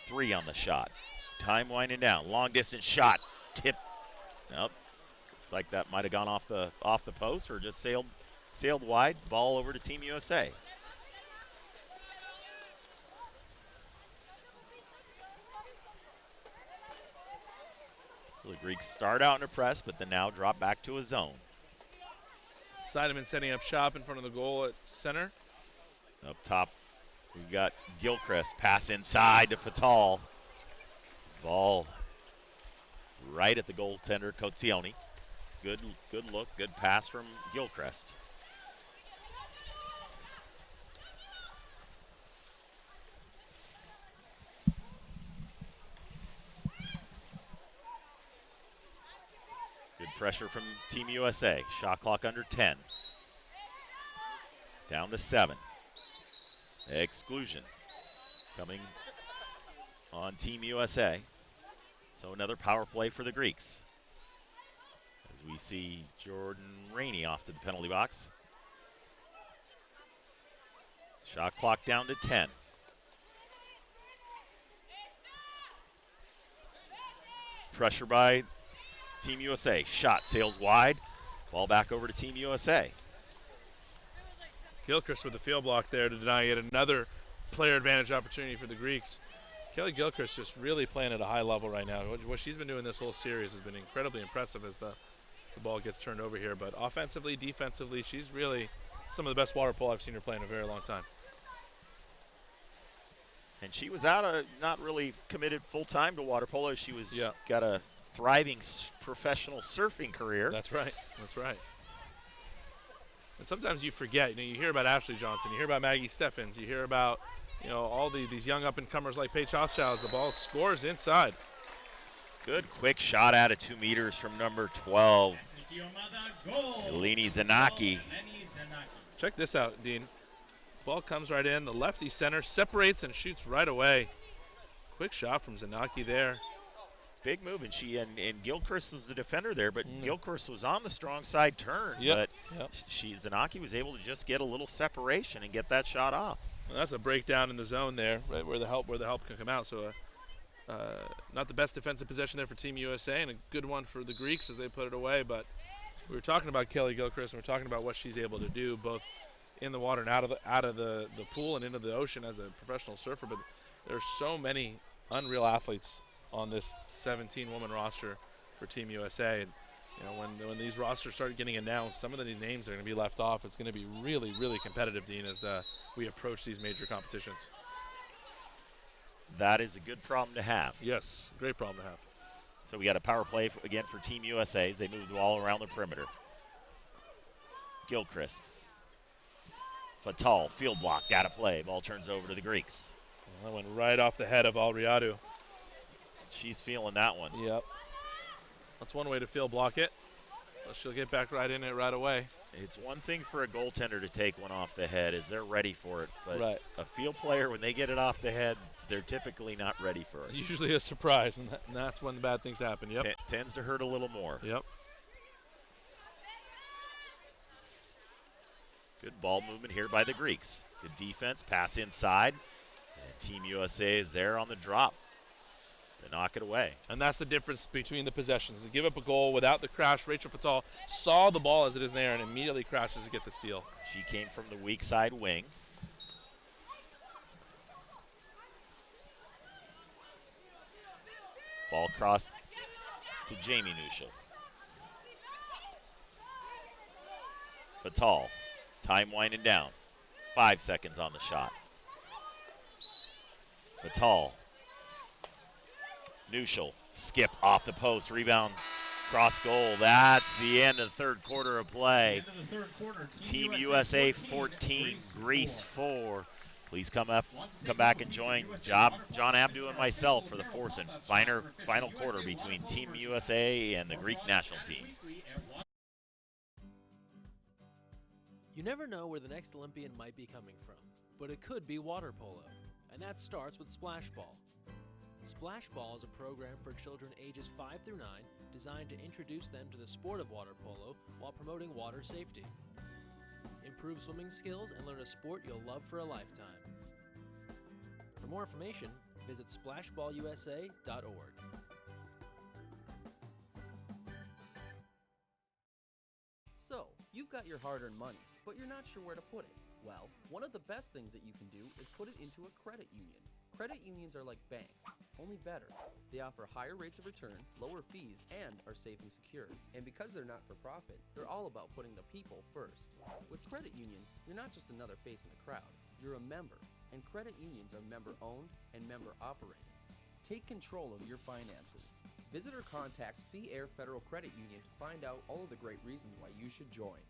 3 on the shot. Time winding down. Long distance shot. Tip. Nope. Looks like that might have gone off the post or just sailed wide. Ball over to Team USA. The Greeks start out in a press, but then now drop back to a zone. Seidemann setting up shop in front of the goal at center. Up top, we've got Gilchrist. Pass inside to Fatal. Ball right at the goaltender, Cozioni. Good look, good pass from Gilchrist. Good pressure from Team USA. Shot clock under 10. Down to 7. Exclusion coming on Team USA. So another power play for the Greeks. As we see Jordan Rainey off to the penalty box. Shot clock down to 10. Pressure by Team USA. Shot sails wide. Ball back over to Team USA. Gilchrist with the field block there to deny yet another player advantage opportunity for the Greeks. Kelly Gilchrist just really playing at a high level right now. What she's been doing this whole series has been incredibly impressive as the ball gets turned over here. But offensively, defensively, she's really some of the best water polo I've seen her play in a very long time. And she was not really committed full-time to water polo. She was got a thriving professional surfing career. That's right. That's right. And sometimes you forget. You hear about Ashley Johnson. You hear about Maggie Steffens. You hear about, all these young up-and-comers like Paige Hochschild. The ball scores inside. Good quick shot out of 2 meters from number 12, Eleni Zanaki. Check this out, Dean. Ball comes right in. The lefty center separates and shoots right away. Quick shot from Zanaki there. Big move, and Gilchrist was the defender there, but Gilchrist was on the strong side turn. But Zanaki was able to just get a little separation and get that shot off. Well, that's a breakdown in the zone there, right where the help can come out. So not the best defensive possession there for Team USA, and a good one for the Greeks as they put it away. But we were talking about Kelly Gilchrist, and we're talking about what she's able to do both in the water and out of the pool and into the ocean as a professional surfer. But there's so many unreal athletes on this 17-woman roster for Team USA. And you know, when these rosters start getting announced, some of the names are going to be left off. It's going to be really, really competitive, Dean, as we approach these major competitions. That is a good problem to have. Yes, great problem to have. So we got a power play again for Team USA as they move the ball around the perimeter. Gilchrist. Fatal, field block, got to play. Ball turns over to the Greeks. That went right off the head of Alriadu. She's feeling that one. Yep. That's one way to field block it. But she'll get back right in it right away. It's one thing for a goaltender to take one off the head, is they're ready for it. But right. A field player, when they get it off the head, they're typically not ready for it. Usually a surprise, and that's when the bad things happen. Yep. Tends to hurt a little more. Yep. Good ball movement here by the Greeks. Good defense, pass inside. And Team USA is there on the drop to knock it away. And that's the difference between the possessions. To give up a goal without the crash, Rachel Fatal saw the ball as it is there and immediately crashes to get the steal. She came from the weak side wing. Ball crossed to Jamie Nuschel. Fatal, time winding down. 5 seconds on the shot. Fatal. Nuschel, skip off the post, rebound, cross goal. That's the end of the third quarter of play. Team USA 14, Greece 4. Please come back and join John Abdu and myself for the fourth and final quarter between Team USA and the Greek national team. You never know where the next Olympian might be coming from, but it could be water polo, and that starts with Splash Ball. Splash Ball is a program for children ages 5 through 9 designed to introduce them to the sport of water polo while promoting water safety. Improve swimming skills and learn a sport you'll love for a lifetime. For more information, visit splashballusa.org. So, you've got your hard-earned money, but you're not sure where to put it. Well, one of the best things that you can do is put it into a credit union. Credit unions are like banks, only better. They offer higher rates of return, lower fees, and are safe and secure. And because they're not for profit, they're all about putting the people first. With credit unions, you're not just another face in the crowd, you're a member. And credit unions are member-owned and member-operated. Take control of your finances. Visit or contact Sea Air Federal Credit Union to find out all of the great reasons why you should join.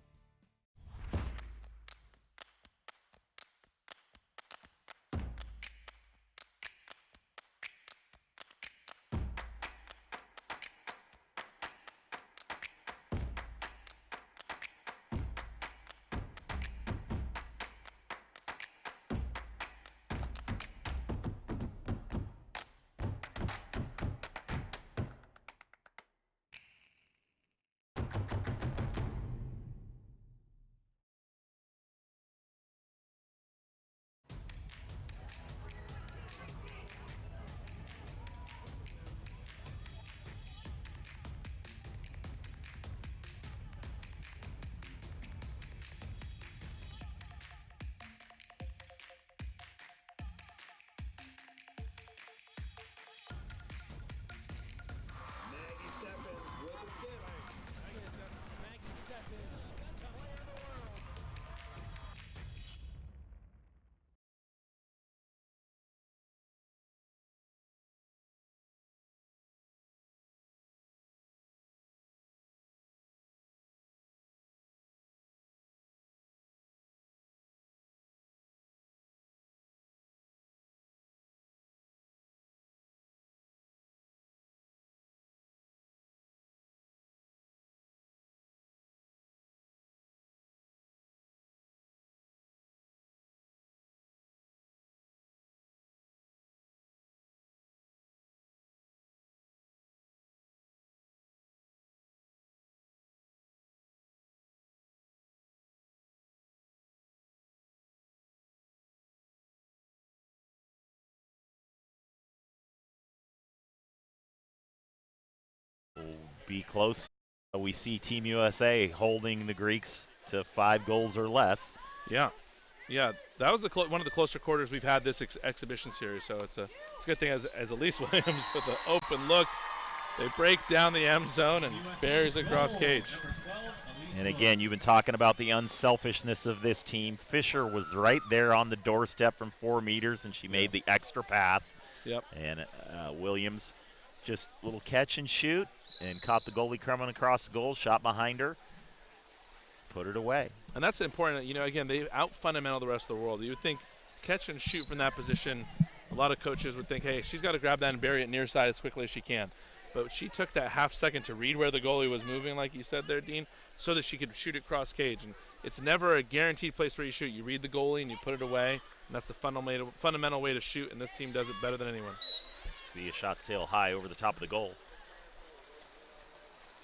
be close. We see Team USA holding the Greeks to 5 goals or less. Yeah, that was one of the closer quarters we've had this exhibition series. So it's a good thing as Elise Williams with an open look, they break down the M zone and buries it across cage. And again, you've been talking about the unselfishness of this team. Fisher was right there on the doorstep from 4 meters, and she made the extra pass. Yep. And Williams just a little catch and shoot, and caught the goalie coming across the goal, shot behind her, put it away. And that's important. You know, again, they out-fundamental the rest of the world. You would think catch and shoot from that position, a lot of coaches would think, hey, she's got to grab that and bury it near side as quickly as she can. But she took that half second to read where the goalie was moving, like you said there, Dean, so that she could shoot it cross cage. And it's never a guaranteed place where you shoot. You read the goalie and you put it away, and that's the fundamental way to shoot, and this team does it better than anyone. See a shot sail high over the top of the goal.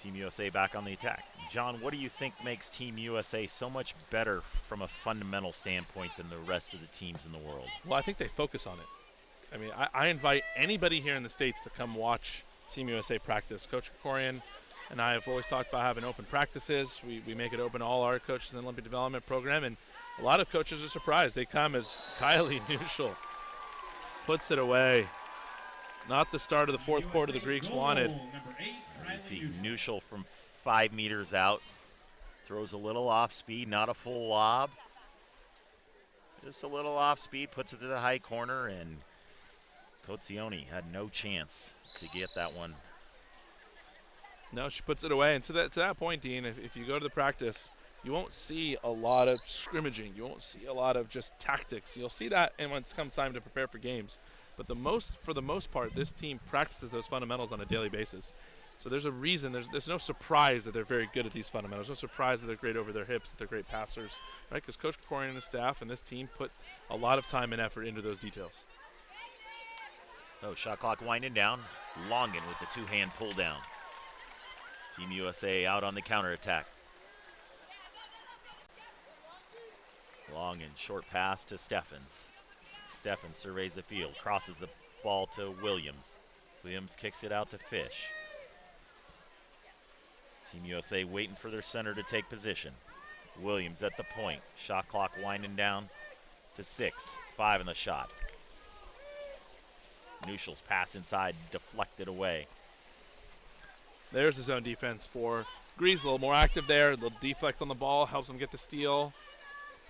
Team USA back on the attack. John, what do you think makes Team USA so much better from a fundamental standpoint than the rest of the teams in the world? Well, I think they focus on it. I mean, I invite anybody here in the States to come watch Team USA practice. Coach Krikorian and I have always talked about having open practices. We make it open to all our coaches in the Olympic Development Program, and a lot of coaches are surprised. They come as Kylie Nuschel puts it away. Not the start of the fourth quarter the Greeks wanted. You see Nuschel from 5 meters out. Throws a little off speed, not a full lob. Just a little off speed, puts it to the high corner, and Cozioni had no chance to get that one. No, she puts it away. And to that point, Dean, if you go to the practice, you won't see a lot of scrimmaging. You won't see a lot of just tactics. You'll see that and when it comes time to prepare for games. But for the most part, this team practices those fundamentals on a daily basis. So there's a reason. There's no surprise that they're very good at these fundamentals. No surprise that they're great over their hips, that they're great passers, right? Because Coach Krikorian and his staff and this team put a lot of time and effort into those details. Oh, shot clock winding down. Longan with the 2-hand pull down. Team USA out on the counterattack. Longan, short pass to Steffens. Steffens surveys the field, crosses the ball to Williams. Williams kicks it out to Fish. Team USA waiting for their center to take position. Williams at the point. Shot clock winding down to 6. 5 in the shot. Nuschel's pass inside, deflected away. There's the zone defense for Greece. A little more active there. A little deflect on the ball. Helps them get the steal.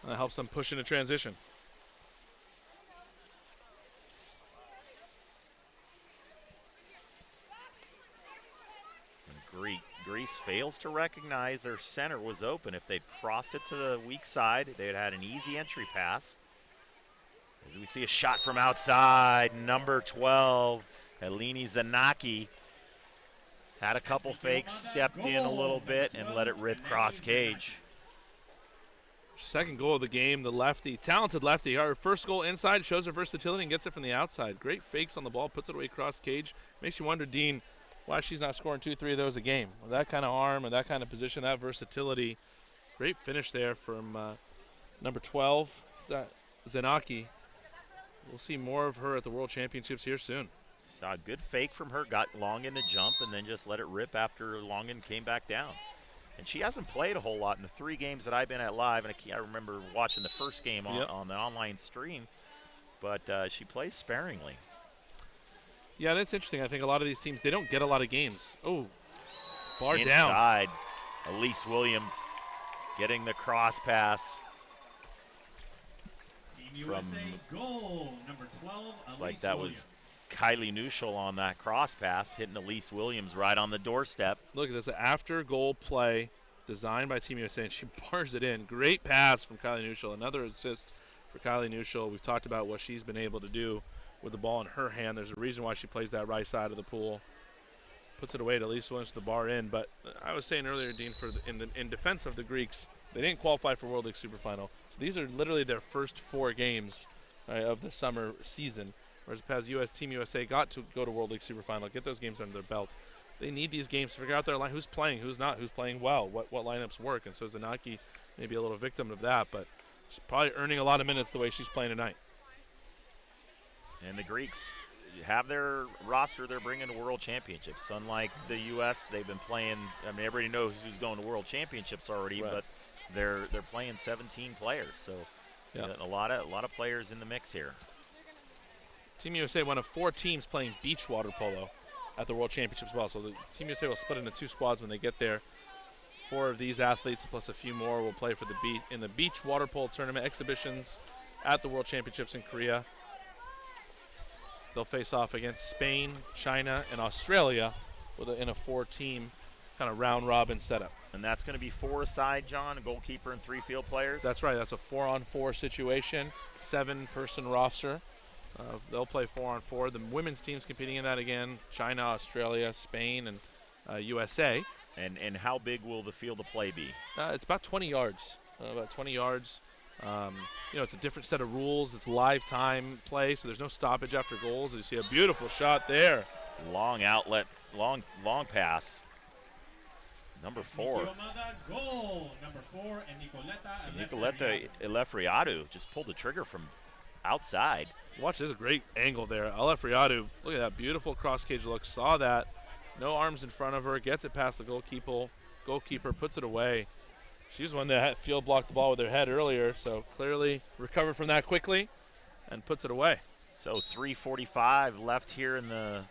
Helps them push into transition. Greece fails to recognize their center was open. If they'd crossed it to the weak side, they'd had an easy entry pass. As we see a shot from outside, number 12, Eleni Zanaki, had a couple fakes, stepped in a little bit, and let it rip cross cage. Second goal of the game, the lefty, talented lefty. Our first goal inside, shows her versatility and gets it from the outside. Great fakes on the ball, puts it away cross cage. Makes you wonder, Dean, why she's not scoring 2-3 of those a game. With that kind of arm and that kind of position, that versatility. Great finish there from number 12, Zanaki. We'll see more of her at the World Championships here soon. Saw a good fake from her, got Longan to jump, and then just let it rip after Longan came back down. And she hasn't played a whole lot in the 3 games that I've been at live, and I remember watching the first game on the online stream, but she plays sparingly. Yeah, that's interesting. I think a lot of these teams, they don't get a lot of games. Oh, bar down. Inside, Elise Williams getting the cross pass. Team USA goal, number 12, It's like that was Kylie Nuschel on that cross pass, hitting Elise Williams right on the doorstep. Look at this, an after goal play designed by Team USA, and she bars it in. Great pass from Kylie Nuschel. Another assist for Kylie Nuschel. We've talked about what she's been able to do with the ball in her hand. There's a reason why she plays that right side of the pool. Puts it away to Elise Williams to the bar in. But I was saying earlier, Dean, in defense of the Greeks, they didn't qualify for World League Superfinal. So these are literally their first 4 games of the summer season. Whereas Team USA got to go to World League Superfinal, get those games under their belt. They need these games to figure out their line, who's playing, who's not, who's playing well, what lineups work. And so Zanaki may be a little victim of that, but she's probably earning a lot of minutes the way she's playing tonight. And the Greeks have their roster they're bringing to World Championships. Unlike the U.S., they've been playing. I mean, everybody knows who's going to World Championships already, Right. but they're playing 17 players. So a lot of players in the mix here. Team USA, one of 4 teams playing beach water polo at the World Championships as well. So the Team USA will split into 2 squads when they get there. 4 of these athletes plus a few more will play for in the beach water polo tournament exhibitions at the World Championships in Korea. They'll face off against Spain, China, and Australia in a 4-team kind of round-robin setup. And that's going to be 4-a-side, John, a goalkeeper and 3 field players? That's right. That's a 4-on-4 situation, 7-person roster. They'll play 4-on-4. The women's team's competing in that again, China, Australia, Spain, and USA. And how big will the field of play be? It's about 20 yards. It's a different set of rules. It's live time play, so there's no stoppage after goals. You see a beautiful shot there. Long outlet, long pass. Number 4. Goal. Number 4, and Nicoletta Elefriadu just pulled the trigger from outside. Watch, there's a great angle there. Elefriadu, look at that beautiful cross-cage look. Saw that. No arms in front of her. Gets it past the goalkeeper, puts it away. She's one that field blocked the ball with her head earlier, so clearly recovered from that quickly and puts it away. So 3:45 left here in the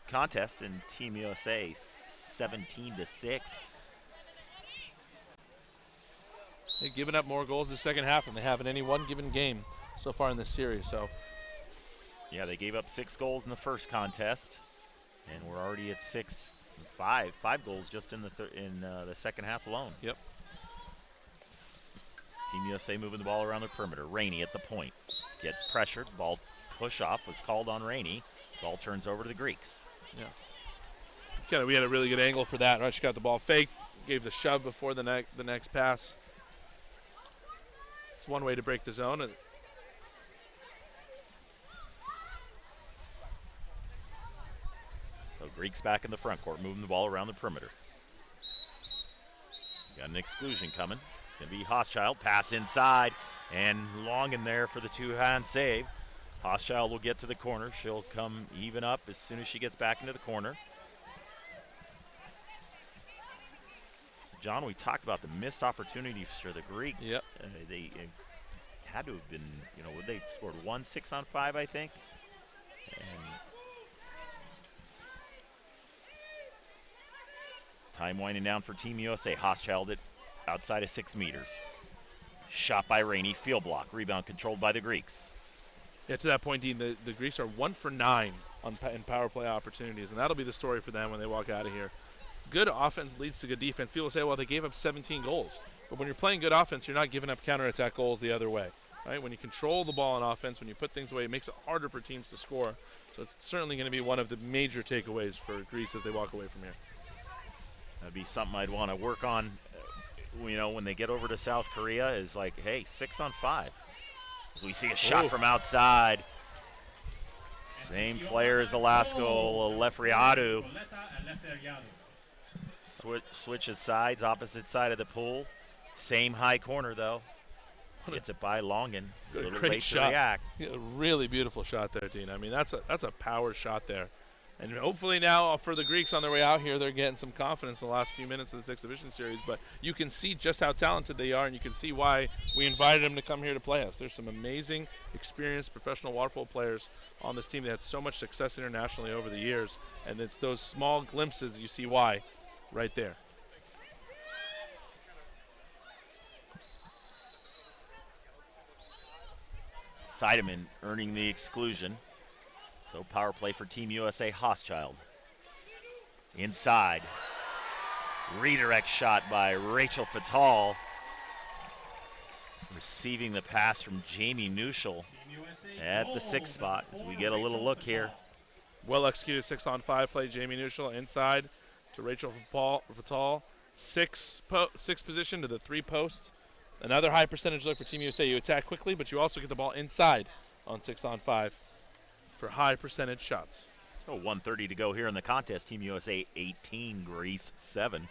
contest, and Team USA 17-6. They've given up more goals the second half than they have in any one given game so far in this series. So, yeah, they gave up 6 goals in the first contest, and we're already at 5 goals just in the second half alone. Yep. Team USA moving the ball around the perimeter. Rainey at the point. Gets pressured. Ball push off was called on Rainey. Ball turns over to the Greeks. Yeah. We had a really good angle for that. Right, she got the ball faked, gave the shove before the next pass. It's one way to break the zone. So Greeks back in the front court, moving the ball around the perimeter. Got an exclusion coming. It's going to be Hochschild. Pass inside, and long in there for the 2-hand save. Hochschild will get to the corner. She'll come even up as soon as she gets back into the corner. So John, we talked about the missed opportunities for the Greeks. Yep. They had to have been, they scored 1 6-on-5, I think. And time winding down for Team USA. Hochschild at outside of 6 meters. Shot by Rainey, field block. Rebound controlled by the Greeks. Yeah, to that point, Dean, the Greeks are 1 for 9 in power play opportunities, and that'll be the story for them when they walk out of here. Good offense leads to good defense. People say, well, they gave up 17 goals. But when you're playing good offense, you're not giving up counterattack goals the other way. Right? When you control the ball on offense, when you put things away, it makes it harder for teams to score. So it's certainly going to be one of the major takeaways for Greece as they walk away from here. That'd be something I'd want to work on, when they get over to South Korea, is like, hey, 6-on-5. As we see a shot from outside. Same player as the last goal, Elefriadu. Switches sides, opposite side of the pool. Same high corner, though. Gets it by Longen. A little great late shot. to react. Yeah, a really beautiful shot there, Dean. I mean, that's a power shot there. And hopefully now for the Greeks on their way out here, they're getting some confidence in the last few minutes of this exhibition series. But you can see just how talented they are, and you can see why we invited them to come here to play us. There's some amazing, experienced professional water polo players on this team that had so much success internationally over the years. And it's those small glimpses that you see why right there. Seidemann earning the exclusion. So power play for Team USA, Hochschild. Inside. Redirect shot by Rachel Fatal. Receiving the pass from Jamie Nuschel at the 6th spot as we get a little look here. Well executed 6-on-5 play. Jamie Nuschel inside to Rachel Fatal. 6 position to the 3 post. Another high percentage look for Team USA. You attack quickly, but you also get the ball inside on 6-on-5 for high percentage shots. So 1:30 to go here in the contest. Team USA 18, Greece 7.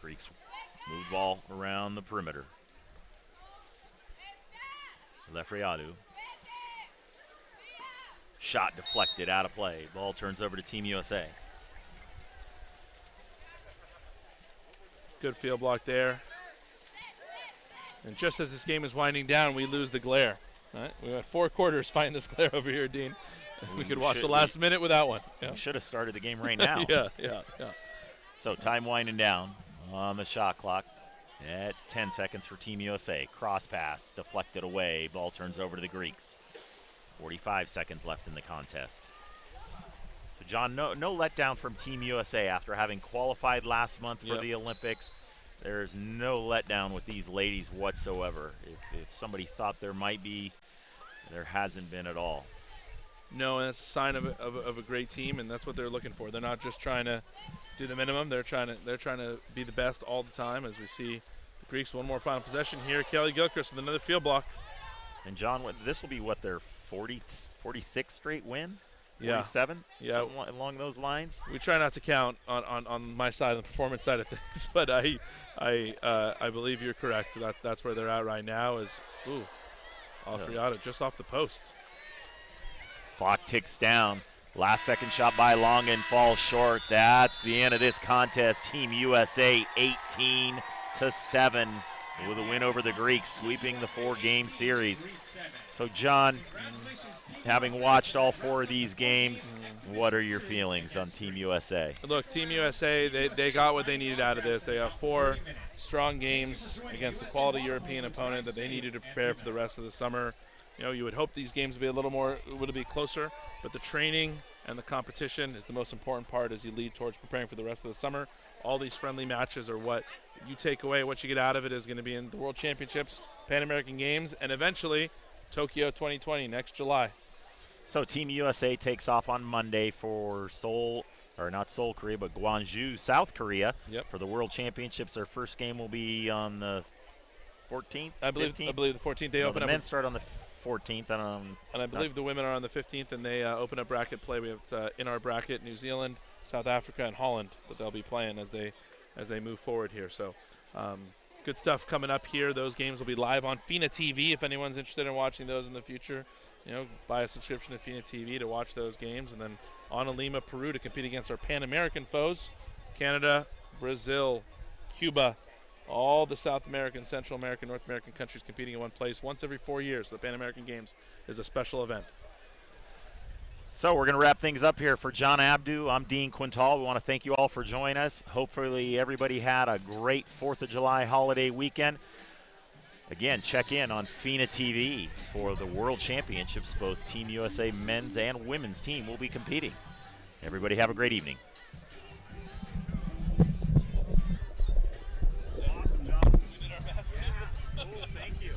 Greeks Move ball around the perimeter. Lefriadu. Shot deflected, out of play. Ball turns over to Team USA. Good field block there. And just as this game is winding down, we lose the glare. All right? We had 4 quarters fighting this glare over here, Dean. We could watch the last minute without one. Yeah. We should have started the game right now. Yeah. So time winding down on the shot clock at 10 seconds for Team USA. Cross pass, deflected away. Ball turns over to the Greeks. 45 seconds left in the contest. So, John, no letdown from Team USA after having qualified last month for the Olympics. There's no letdown with these ladies whatsoever. If somebody thought there might be, there hasn't been at all. No, and that's a sign of a great team, and that's what they're looking for. They're not just trying to do the minimum. They're trying to be the best all the time. As we see the Greeks, one more final possession here. Kelly Gilchrist with another field block. And John, this will be their 46th straight win? 47? Yeah. Something along those lines? We try not to count on my side, on the performance side of things, but I believe you're correct. That's where they're at right now is, Alfreado just off the post. Clock ticks down. Last second shot by Longan falls short. That's the end of this contest. Team USA 18-7 with a win over the Greeks, sweeping the 4-game series. So, John, having watched all 4 of these games, what are your feelings on Team USA? Look, Team USA, they got what they needed out of this. They got 4 strong games against a quality European opponent that they needed to prepare for the rest of the summer. You know, you would hope these games would be closer, but the training and the competition is the most important part as you lead towards preparing for the rest of the summer. All these friendly matches are what you take away. What you get out of it is going to be in the World Championships, Pan American Games, and eventually Tokyo 2020 next July. So Team USA takes off on Monday for not Seoul, Korea, but Gwangju, South Korea for the World Championships. Their first game will be on the 14th, I believe the 14th. They open the up. Men start on the 14th. And I believe the women are on the 15th, and they open up bracket play. We have in our bracket New Zealand, South Africa, and Holland that they'll be playing as they move forward here. So good stuff coming up here. Those games will be live on FINA TV if anyone's interested in watching those in the future. You know, buy a subscription to FINA TV to watch those games, and then on to Lima, Peru to compete against our Pan American foes, Canada, Brazil, Cuba, all the South American, Central American, North American countries competing in one place once every 4 years. The Pan American Games is a special event. So we're going to wrap things up here for John Abdu. I'm Dean Quintal. We want to thank you all for joining us. Hopefully everybody had a great 4th of July holiday weekend. Again, check in on FINA TV for the World Championships. Both Team USA men's and women's team will be competing. Everybody have a great evening. Awesome job. We did our best. Cool, thank you.